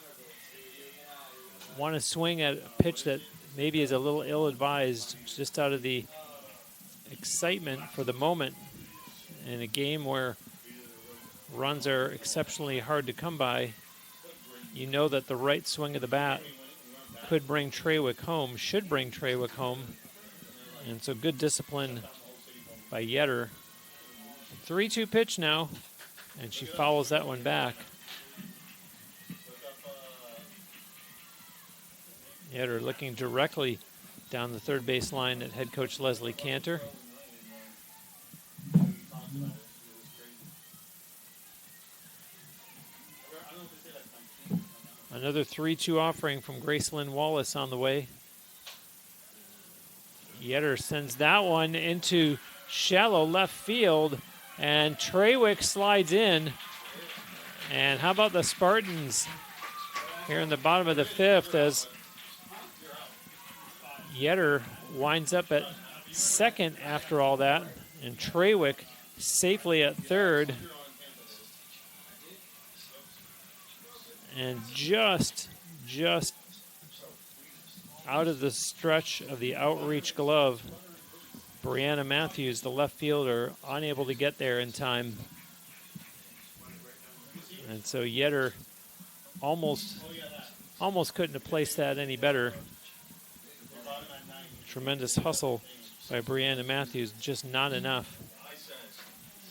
A: want to swing at a pitch that maybe is a little ill-advised, just out of the excitement for the moment in a game where runs are exceptionally hard to come by. You know that the right swing of the bat could bring Trawick home, should bring Trawick home. And so good discipline by Yetter. 3-2 pitch now, and she fouls that one back. Yetter looking directly down the third base line at head coach Leslie Cantor. Another 3-2 offering from Gracelyn Wallace on the way. Yetter sends that one into shallow left field, and Trawick slides in. And how about the Spartans here in the bottom of the 5th as Yetter winds up at second after all that, and Trawick safely at third. And just out of the stretch of the outreach glove, Brianna Matthews, the left fielder, unable to get there in time. And so Yetter almost couldn't have placed that any better. Tremendous hustle by Brianna Matthews, just not enough.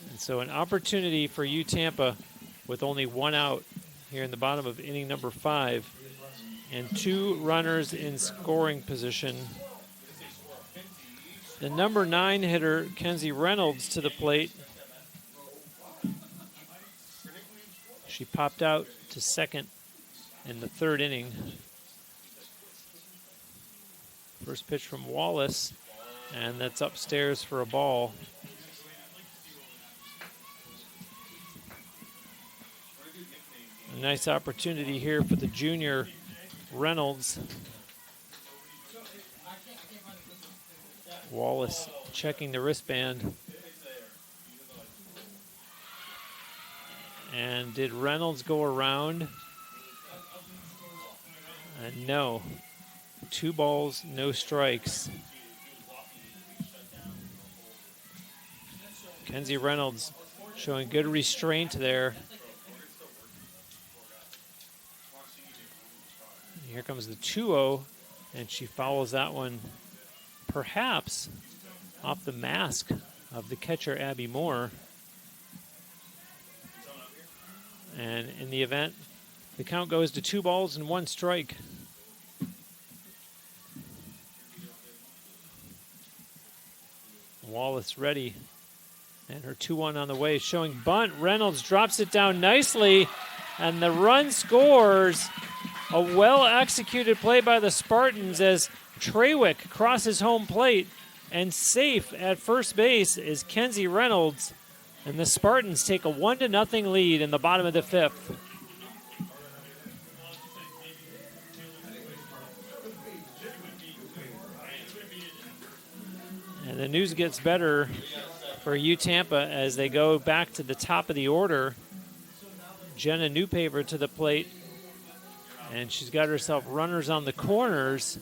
A: And so an opportunity for Tampa with only 1 out here in the bottom of inning number 5 and 2 runners in scoring position. The number 9 hitter, Kenzie Reynolds, to the plate. She popped out to second in the 3rd inning. First pitch from Wallace, and that's upstairs for a ball. A nice opportunity here for the junior Reynolds. Wallace checking the wristband. And did Reynolds go around? No. 2 balls, no strikes. Kenzie Reynolds showing good restraint there. Here comes the 2-0, and she fouls that one perhaps off the mask of the catcher, Abby Moore. And in the event, the count goes to 2 balls and 1 strike. Wallace ready, and her 2-1 on the way, showing bunt. Reynolds drops it down nicely, and the run scores. A well-executed play by the Spartans as Trawick crosses home plate, and safe at first base is Kenzie Reynolds, and the Spartans take a 1-0 lead in the bottom of the 5th. And the news gets better for Tampa as they go back to the top of the order. Jenna Newpaver to the plate, and she's got herself runners on the corners.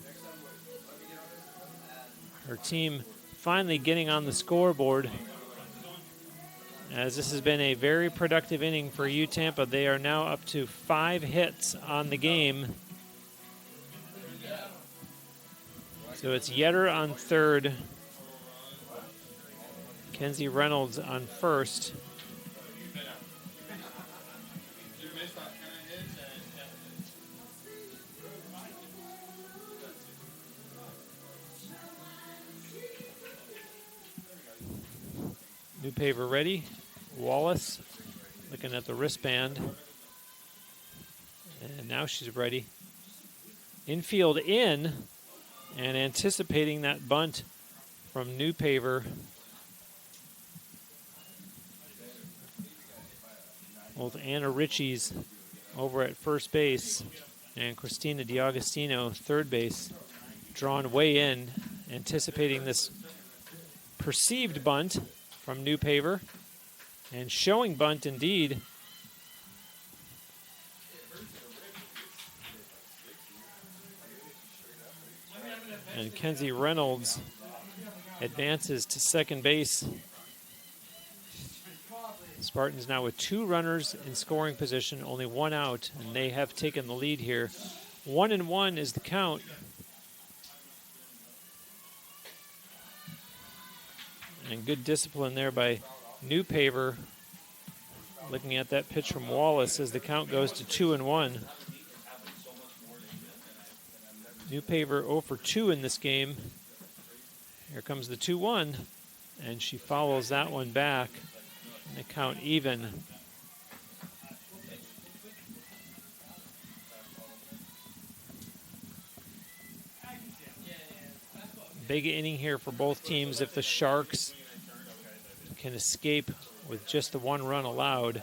A: Her team finally getting on the scoreboard, as this has been a very productive inning for Tampa. They are now up to 5 hits on the game. So it's Yetter on third, Kenzie Reynolds on first. Newpaver ready. Wallace looking at the wristband. And now she's ready. Infield in, and anticipating that bunt from Newpaver. Both Anna Ritchie's over at first base, And Christina DiAugustino, third base, drawn way in, anticipating this perceived bunt from New Paver, and showing bunt indeed. And Kenzie Reynolds advances to second base. Spartans now with 2 runners in scoring position, only 1 out, and they have taken the lead here. 1-1 is the count. And good discipline there by New Paver. Looking at that pitch from Wallace as the count goes to 2-1. New Paver 0 for 2 in this game. Here comes the 2-1, and she follows that one back. And the count even. Big inning here for both teams if the Sharks can escape with just the 1 run allowed.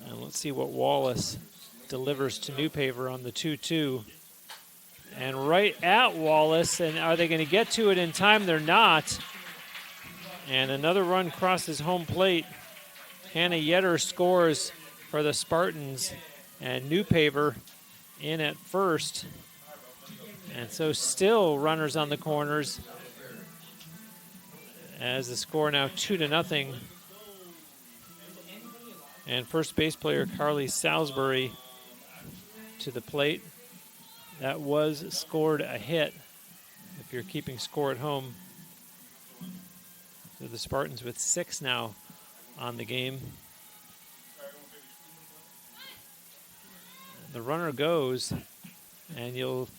A: And let's see what Wallace delivers to New Paver on the 2-2. And right at Wallace, and are they going to get to it in time? They're not. And another run crosses home plate. Hannah Yetter scores for the Spartans, and New Paver in at first. And so still runners on the corners as the score now 2-0. And first base player Carly Salisbury to the plate. That was scored a hit if you're keeping score at home. So the Spartans with 6 now on the game. The runner goes, and you'll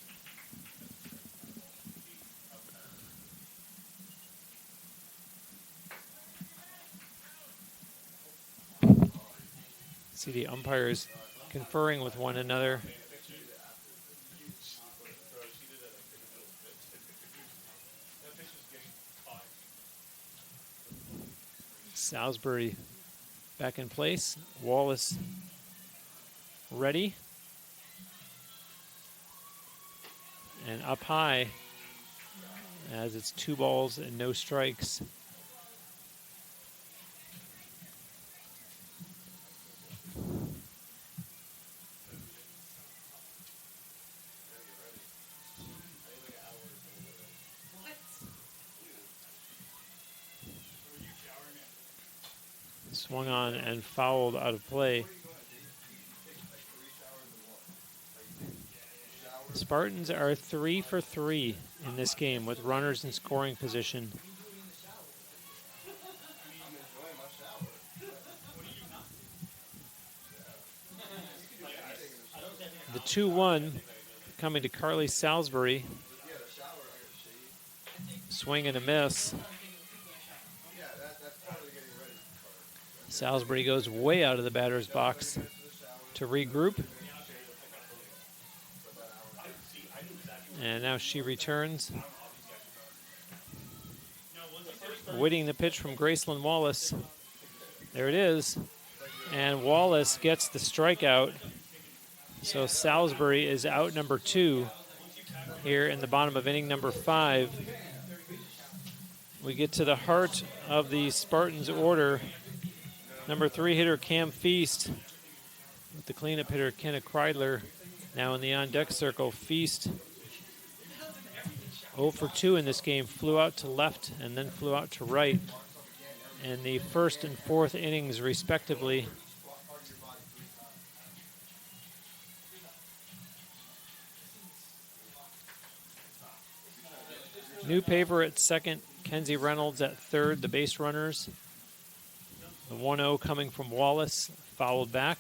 A: see the umpires conferring with one another. Salisbury back in place. Wallace ready. And up high as it's 2 balls and no strikes. Swung on and fouled out of play. The Spartans are 3 for 3 in this game with runners in scoring position. The 2-1 coming to Carly Salisbury. Swing and a miss. Salisbury goes way out of the batter's box to regroup. And now she returns. Waiting the pitch from Gracelyn Wallace. There it is. And Wallace gets the strikeout. So Salisbury is out number 2 here in the bottom of inning number 5. We get to the heart of the Spartans order. Number 3 hitter Cam Feast with the cleanup hitter Kenna Kreidler now in the on-deck circle. Feast 0 for 2 in this game, flew out to left and then flew out to right in the first and fourth innings respectively. New Paver at second, Kenzie Reynolds at third, the base runners. The 1-0 coming from Wallace, fouled back.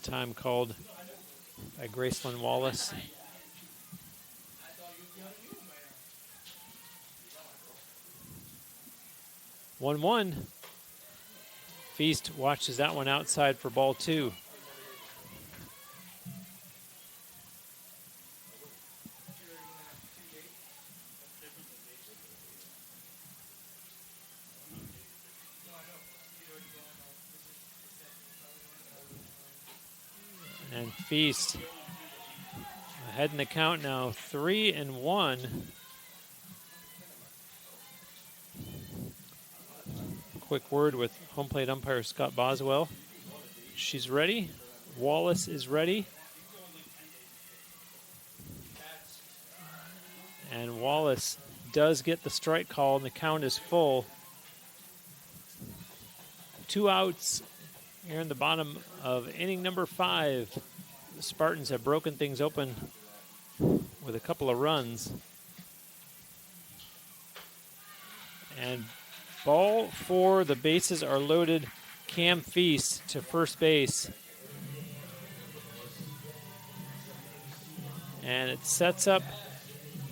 A: Time called by Gracelyn Wallace. One Feast watches that one outside for ball 2. And Feast ahead in the count now, 3-1. Quick word with home plate umpire Scott Boswell. She's ready. Wallace is ready. And Wallace does get the strike call, and the count is full. 2 outs here in the bottom of inning number 5. The Spartans have broken things open with a couple of runs. And ball 4, the bases are loaded. Cam Feast to first base. And it sets up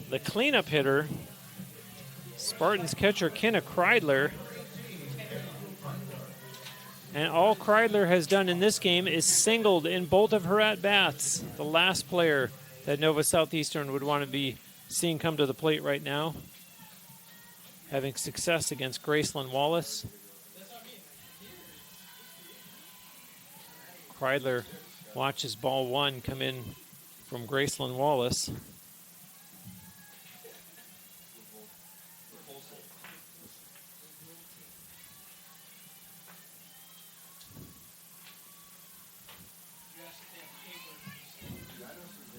A: the cleanup hitter, Spartans catcher Kenna Kreidler. And all Kreidler has done in this game is singled in both of her at-bats. The last player that Nova Southeastern would want to be seeing come to the plate right now. Having success against Graceland Wallace. Kreidler watches ball 1 come in from Graceland Wallace.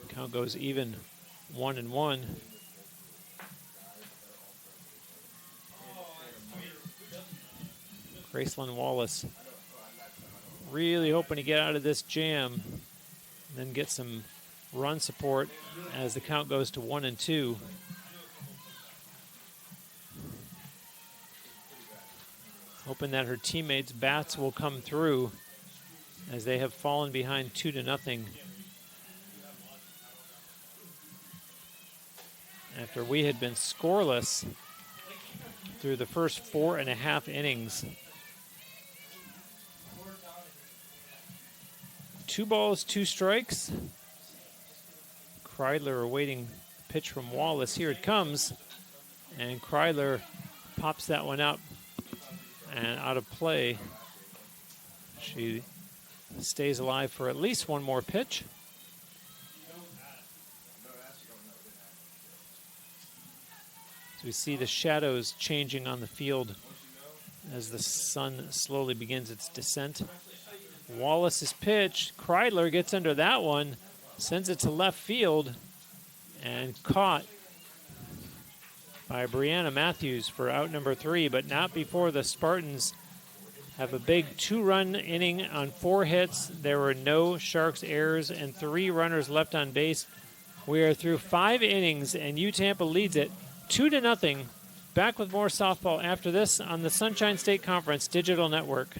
A: Count goes even, 1-1. Graceland Wallace really hoping to get out of this jam and then get some run support as the count goes to 1-2. Hoping that her teammates' bats will come through as they have fallen behind 2-0. After we had been scoreless through the first 4.5 innings. 2 balls, 2 strikes. Kreidler awaiting a pitch from Wallace. Here it comes. And Kreidler pops that one up and out of play. She stays alive for at least one more pitch. So we see the shadows changing on the field as the sun slowly begins its descent. Wallace's pitch, Kreidler gets under that one, sends it to left field, and caught by Brianna Matthews for out number 3, but not before the Spartans have a big 2-run inning on 4 hits. There were no Sharks errors and 3 runners left on base. We are through 5 innings, and Tampa leads it 2-0. Back with more softball after this on the Sunshine State Conference Digital Network.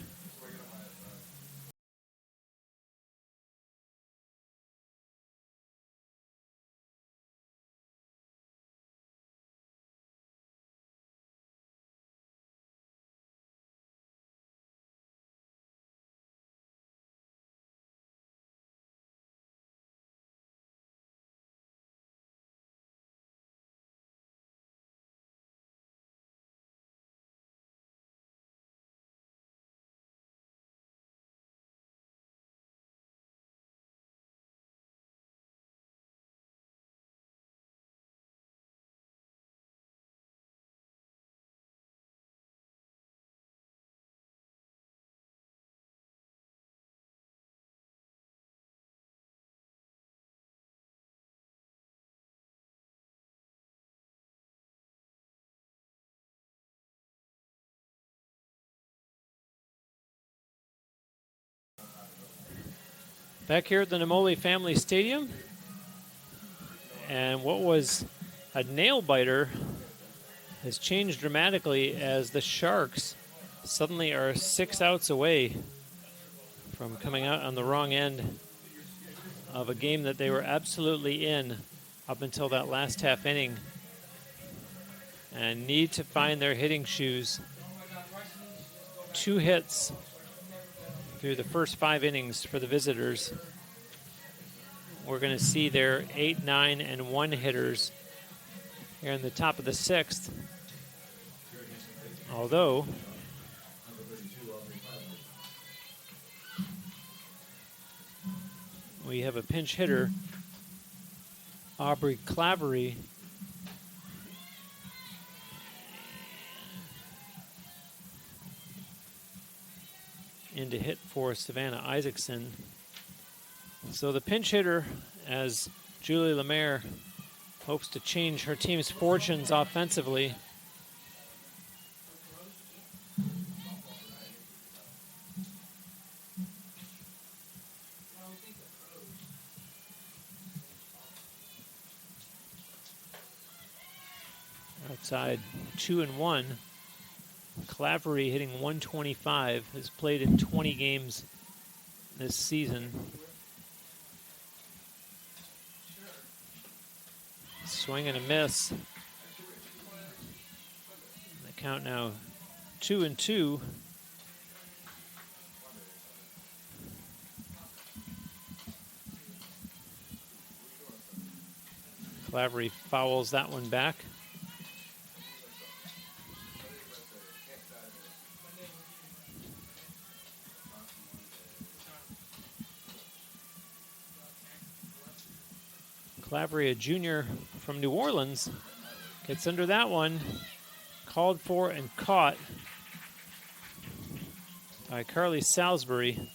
A: Back here at the Namoli Family Stadium, and what was a nail biter has changed dramatically as the Sharks suddenly are 6 outs away from coming out on the wrong end of a game that they were absolutely in up until that last half inning, and need to find their hitting shoes. 2 hits through the first 5 innings for the visitors. We're going to see their 8, 9, and 1 hitters here in the top of the 6th. Although we have a pinch hitter, Aubrey Clavery, in to hit for Savannah Isaacson. So the pinch hitter, as Julie Lemaire hopes to change her team's fortunes offensively. Outside 2-1. Clavery hitting 125, has played in 20 games this season. Swing and a miss. The count now 2-2. Clavery fouls that one back. Clavery, a junior from New Orleans, gets under that one. Called for and caught by Carly Salisbury.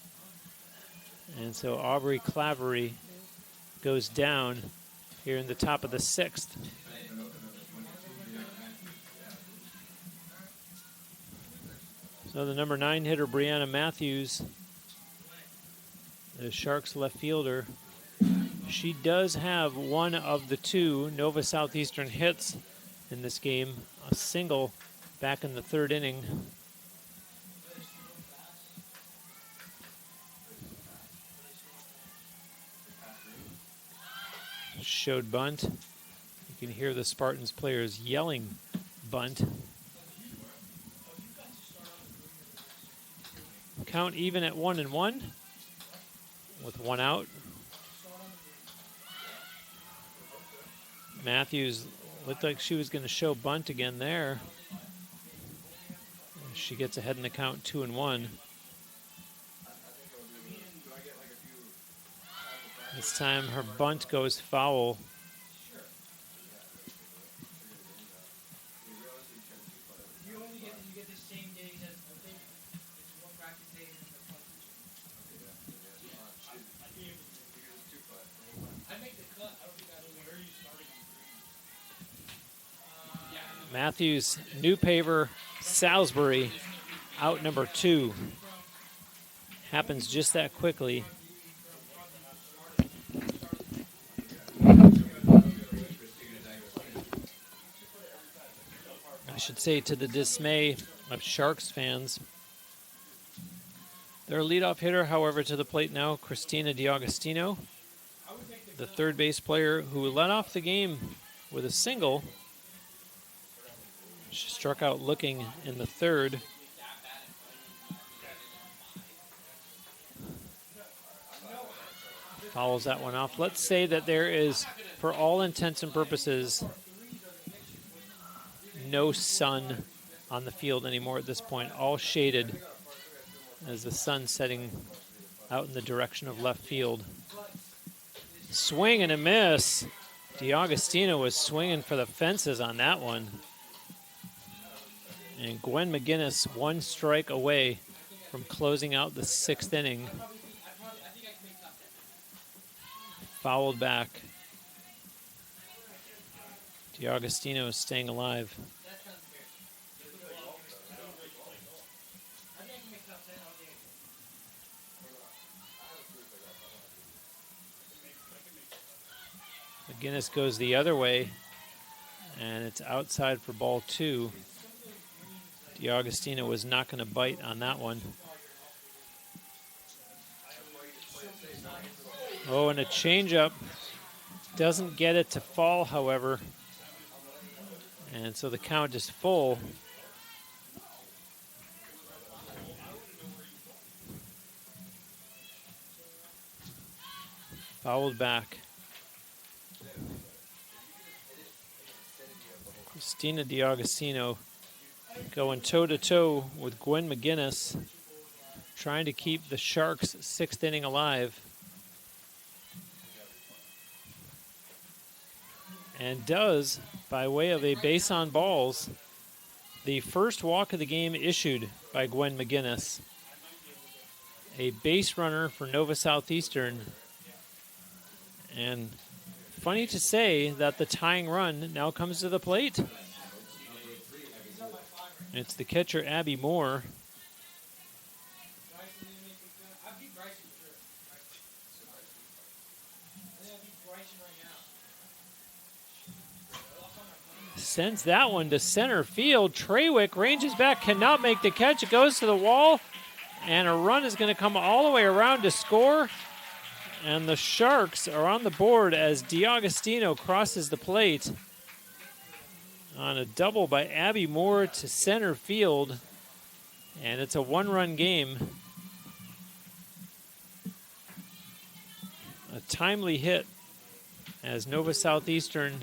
A: And so Aubrey Clavery goes down here in the top of the 6th. So the number 9 hitter, Brianna Matthews, the Sharks left fielder, she does have one of the 2 Nova Southeastern hits in this game, a single back in the 3rd inning. Showed bunt. You can hear the Spartans players yelling bunt. Count even at 1-1 with 1 out. Matthews looked like she was going to show bunt again there. She gets ahead in the count 2-1. This time her bunt goes foul. Matthews, new paver, Salisbury, out number 2. Happens just that quickly. I should say, to the dismay of Sharks fans. Their leadoff hitter, however, to the plate now, Christina DiAugustino, the third base player who led off the game with a single. She struck out looking in the 3rd. Fouls that one off. Let's say that there is, for all intents and purposes, no sun on the field anymore at this point. All shaded as the sun setting out in the direction of left field. Swing and a miss. DiAugustino was swinging for the fences on that one. And Gwen McGinnis 1 strike away from closing out the 6th inning. Fouled back. DiAugustino is staying alive. McGinnis goes the other way, and it's outside for ball 2. DiAugustino was not going to bite on that one. Oh, and a changeup. Doesn't get it to fall, however. And so the count is full. fouled back. Christina DiAugustino going toe-to-toe with Gwen McGinnis, trying to keep the Sharks' sixth inning alive. And does, by way of a base on balls, the first walk of the game issued by Gwen McGinnis. A base runner for Nova Southeastern. And funny to say that the tying run now comes to the plate. It's the catcher, Abby Moore. Sends that one to center field. Trawick ranges back, cannot make the catch. It goes to the wall, and a run is going to come all the way around to score. And the Sharks are on the board as DiAugustino crosses the plate on a double by Abby Moore to center field. And it's a one-run game. A timely hit as Nova Southeastern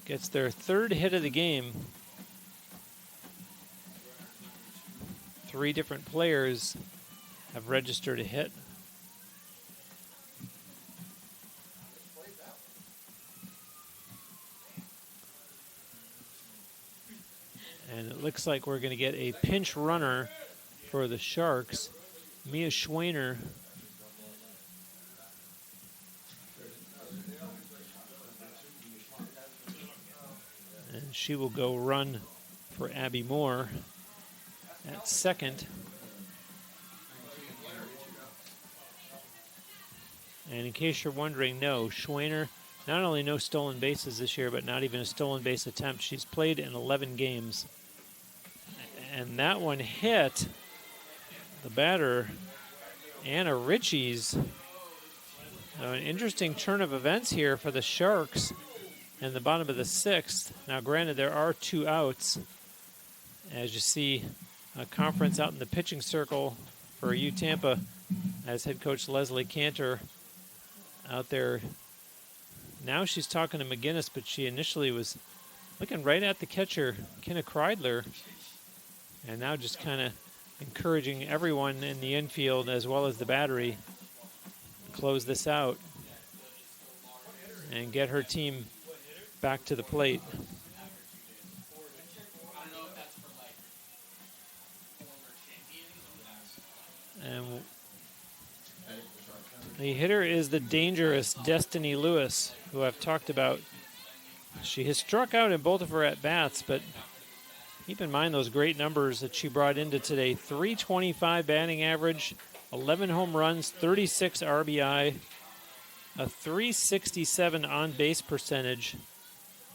A: gets their third hit of the game. Three different players have registered a hit. And it looks like we're going to get a pinch runner for the Sharks. Mia Schwainer. And she will go run for Abby Moore at second. And in case you're wondering, no, Schwainer, not only no stolen bases this year, but not even a stolen base attempt. She's played in 11 games. And that one hit the batter, Anna Ritchie's. An interesting turn of events here for the Sharks in the bottom of the sixth. Now, granted, there are two outs. As you see, a conference out in the pitching circle for Tampa as head coach Leslie Cantor out there. Now she's talking to McGinnis, but she initially was looking right at the catcher, Kenna Kreidler, and now just kind of encouraging everyone in the infield as well as the battery to close this out and get her team back to the plate. And the hitter is the dangerous Destiny Lewis, who I've talked about. She has struck out in both of her at-bats, but keep in mind those great numbers that she brought into today. 325 batting average, 11 home runs, 36 RBI, a 367 on-base percentage,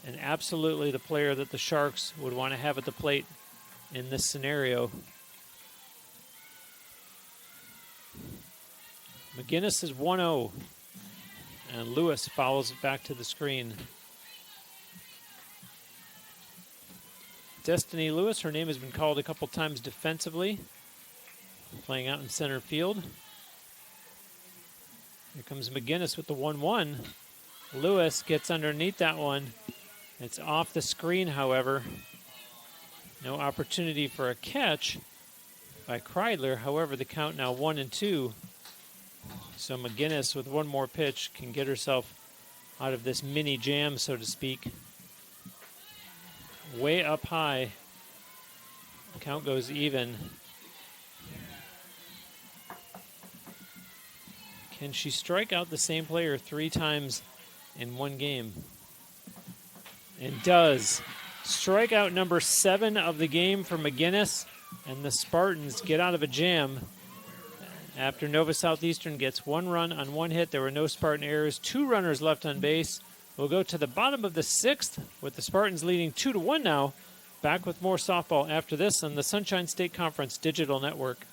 A: and absolutely the player that the Sharks would want to have at the plate in this scenario. McGinnis is 1-0, and Lewis fouls it back to the screen. Destiny Lewis, her name has been called a couple times defensively, playing out in center field. Here comes McGinnis with the 1-1. Lewis gets underneath that one. It's off the screen, however. No opportunity for a catch by Kreidler. However, the count now 1-2. So McGinnis, with one more pitch, can get herself out of this mini jam, so to speak. Way up high. Count goes even. Can she strike out the same player 3 times in one game? And does. Strikeout number 7 of the game for McGinnis, and the Spartans get out of a jam. After Nova Southeastern gets 1 run on 1 hit, there were no Spartan errors, 2 runners left on base. We'll go to the bottom of the 6th with the Spartans leading 2-1 now. Back with more softball after this on the Sunshine State Conference Digital Network.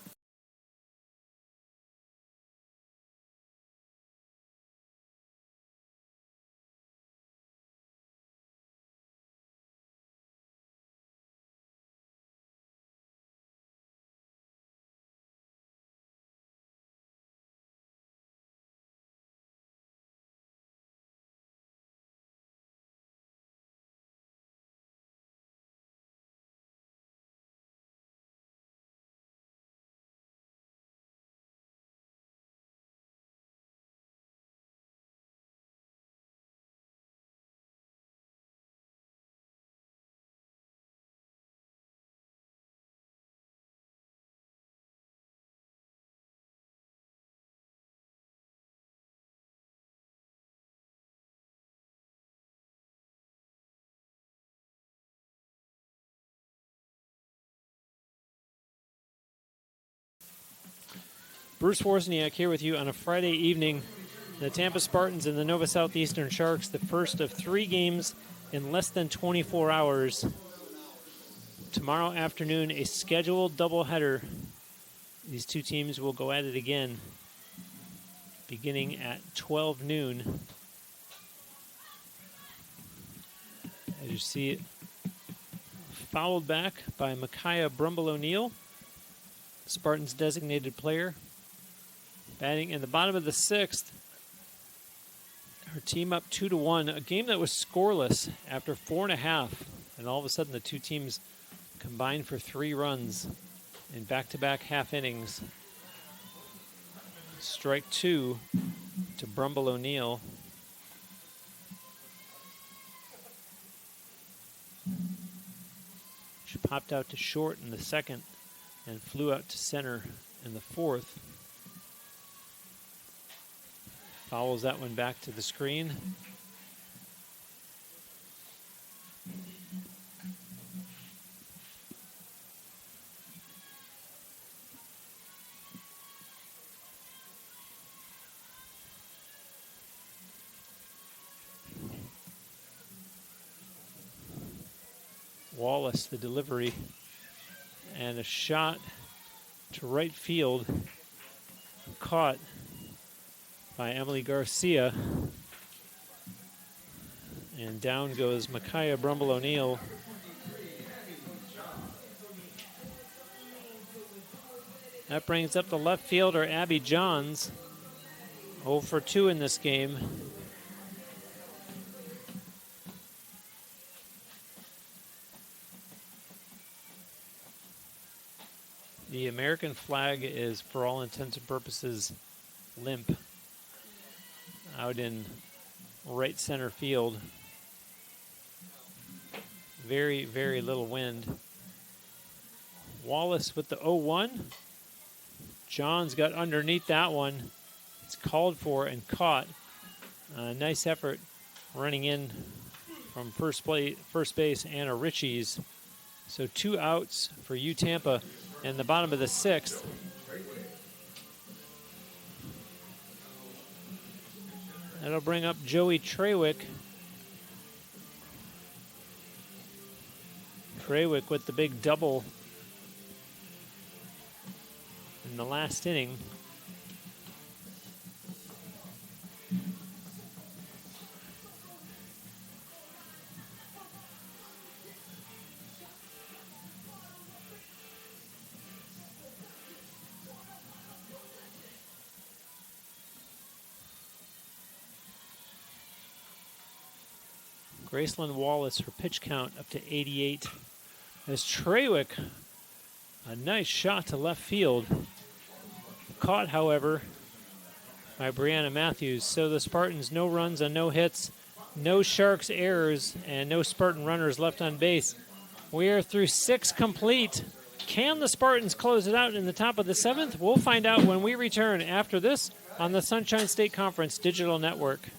A: Bruce Wozniak here with you on a Friday evening. The Tampa Spartans and the Nova Southeastern Sharks, the first of 3 games in less than 24 hours. Tomorrow afternoon, a scheduled doubleheader. These two teams will go at it again, beginning at 12 noon. As you see it, fouled back by Micaiah Brumble O'Neill, Spartans designated player. Batting in the bottom of the 6th. Her team up 2-1. A game that was scoreless after 4.5. And all of a sudden the two teams combined for 3 runs in back-to-back half innings. Strike 2 to Brumble O'Neill. She popped out to short in the 2nd and flew out to center in the 4th. Fouls that one back to the screen. Wallace, the delivery, and a shot to right field, caught by Emily Garcia. And down goes Micaiah Brumble O'Neill. That brings up the left fielder, Abby Johns, 0 for 2 in this game. The American flag is, for all intents and purposes, limp out in right center field. Very, very little wind. Wallace with the 0-1. Johns got underneath that one. It's called for and caught. Nice effort running in from first base, Anna Ritchie's. So 2 outs for Tampa in the bottom of the 6th. That'll bring up Joey Trawick. Trawick with the big double in the last inning. Graceland Wallace, her pitch count up to 88. As Trawick, a nice shot to left field. Caught, however, by Brianna Matthews. So the Spartans, no runs on no hits, no Sharks errors, and no Spartan runners left on base. We are through 6 complete. Can the Spartans close it out in the top of the 7th? We'll find out when we return after this on the Sunshine State Conference Digital Network.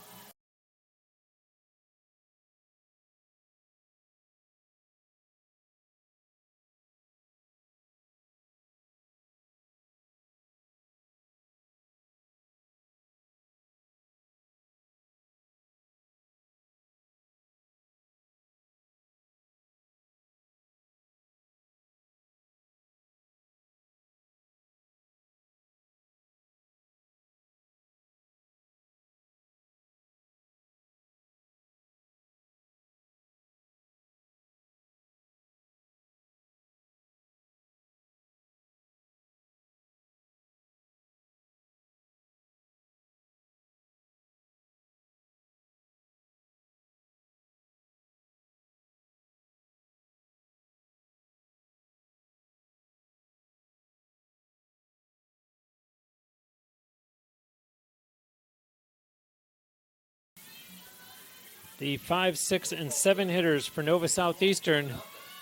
A: The 5, 6, and 7 hitters for Nova Southeastern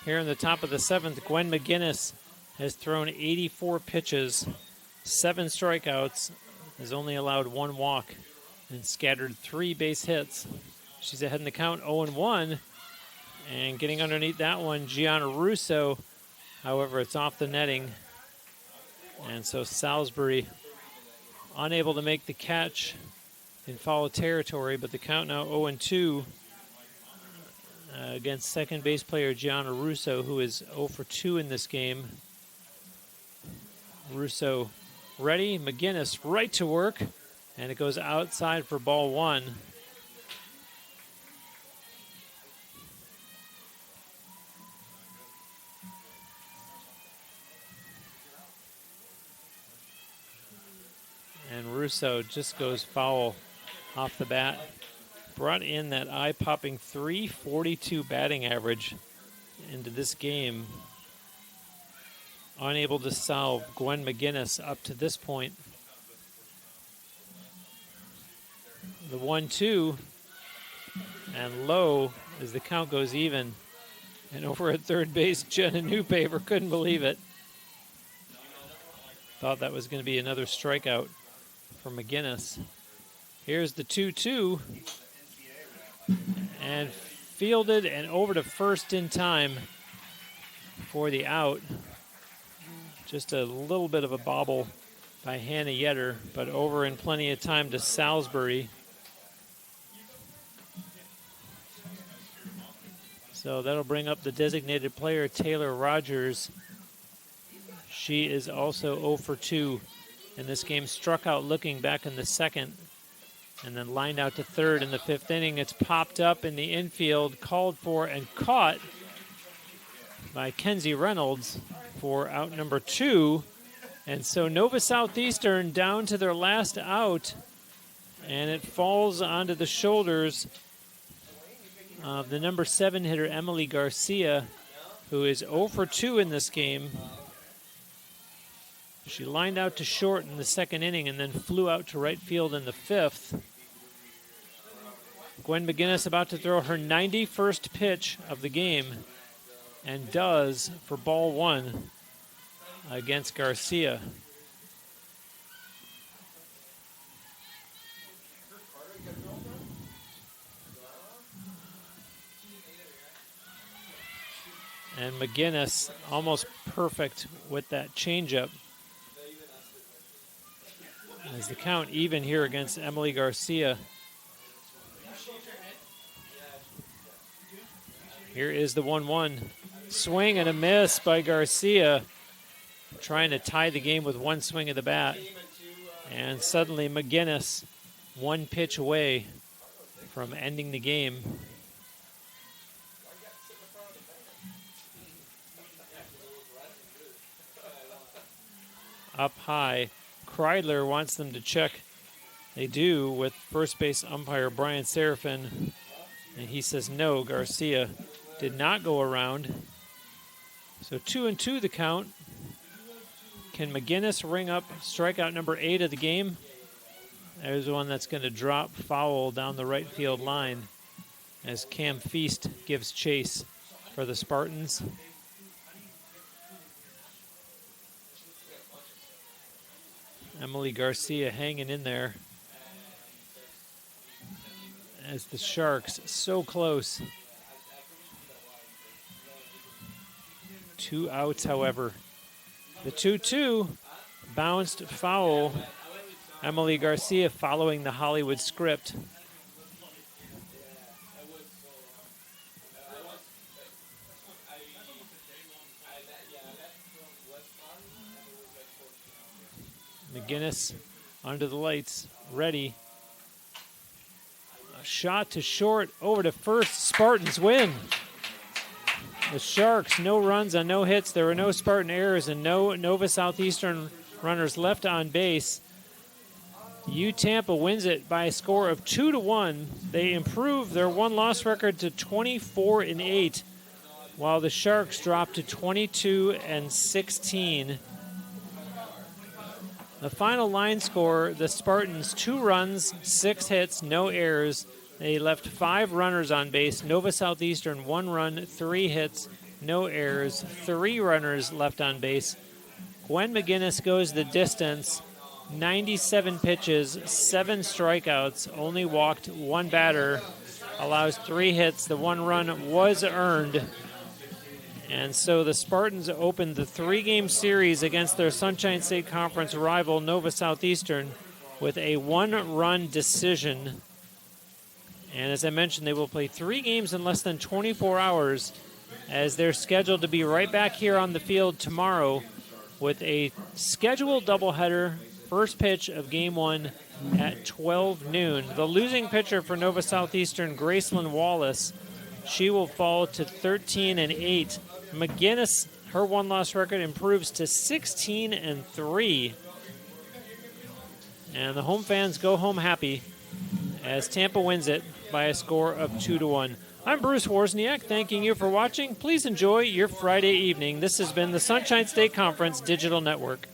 A: here in the top of the 7th. Gwen McGinnis has thrown 84 pitches, 7 strikeouts, has only allowed 1 walk, and scattered 3 base hits. She's ahead in the count 0-1, and getting underneath that one, Gianna Russo. However, it's off the netting, and so Salisbury unable to make the catch in foul territory, but the count now 0-2 against second base player Gianna Russo, who is 0 for 2 in this game. Russo ready, McGinnis right to work, and it goes outside for ball 1. And Russo just goes foul off the bat. Brought in that eye-popping .342 batting average into this game. Unable to solve Gwen McGinnis up to this point. The 1-2 and low as the count goes even. And over at third base, Jenna Newpaper couldn't believe it. Thought that was going to be another strikeout for McGinnis. Here's the 2-2. And fielded and over to first in time for the out. Just a little bit of a bobble by Hannah Yetter, but over in plenty of time to Salisbury. So that'll bring up the designated player, Taylor Rogers. She is also 0 for 2 in this game. Struck out looking back in the second, and then lined out to third in the 5th inning. It's popped up in the infield, called for and caught by Kenzie Reynolds for out number 2. And so Nova Southeastern down to their last out, and it falls onto the shoulders of the number 7 hitter, Emily Garcia, who is 0 for 2 in this game. She lined out to short in the 2nd inning and then flew out to right field in the 5th. Gwen McGinnis about to throw her 91st pitch of the game, and does for ball 1 against Garcia. And McGinnis almost perfect with that changeup. As the count even here against Emily Garcia. Here is the 1-1. Swing and a miss by Garcia, trying to tie the game with one swing of the bat. And suddenly McGinnis, one pitch away from ending the game. Up high, Kreidler wants them to check. They do with first base umpire Brian Serafin. And he says no, Garcia did not go around. So 2-2 the count. Can McGinnis ring up strikeout number 8 of the game? There's one that's going to drop foul down the right field line as Cam Feast gives chase for the Spartans. Emily Garcia hanging in there as the Sharks so close. 2 outs, however. The 2-2 bounced foul. Emily Garcia following the Hollywood script. McGinnis under the lights, ready. A shot to short, over to first. Spartans win. The Sharks, no runs on no hits. There were no Spartan errors and no Nova Southeastern runners left on base. Tampa wins it by a score of 2-1. They improve their one-loss record to 24-8, while the Sharks drop to 22-16. The final line score, the Spartans 2 runs, 6 hits, no errors. They left 5 runners on base. Nova Southeastern 1 run, 3 hits, no errors, 3 runners left on base. Gwen McGinnis goes the distance, 97 pitches, 7 strikeouts, only walked 1 batter, allows 3 hits. The 1 run was earned. And so the Spartans opened the 3-game series against their Sunshine State Conference rival, Nova Southeastern, with a 1-run decision. And as I mentioned, they will play 3 games in less than 24 hours, as they're scheduled to be right back here on the field tomorrow with a scheduled doubleheader. First pitch of Game 1 at 12 noon. The losing pitcher for Nova Southeastern, Gracelyn Wallace, she will fall to 13-8. McGinnis, her 1-loss record improves to 16-3. And the home fans go home happy as Tampa wins it by a score of 2-1. I'm Bruce Wozniak, thanking you for watching. Please enjoy your Friday evening. This has been the Sunshine State Conference Digital Network.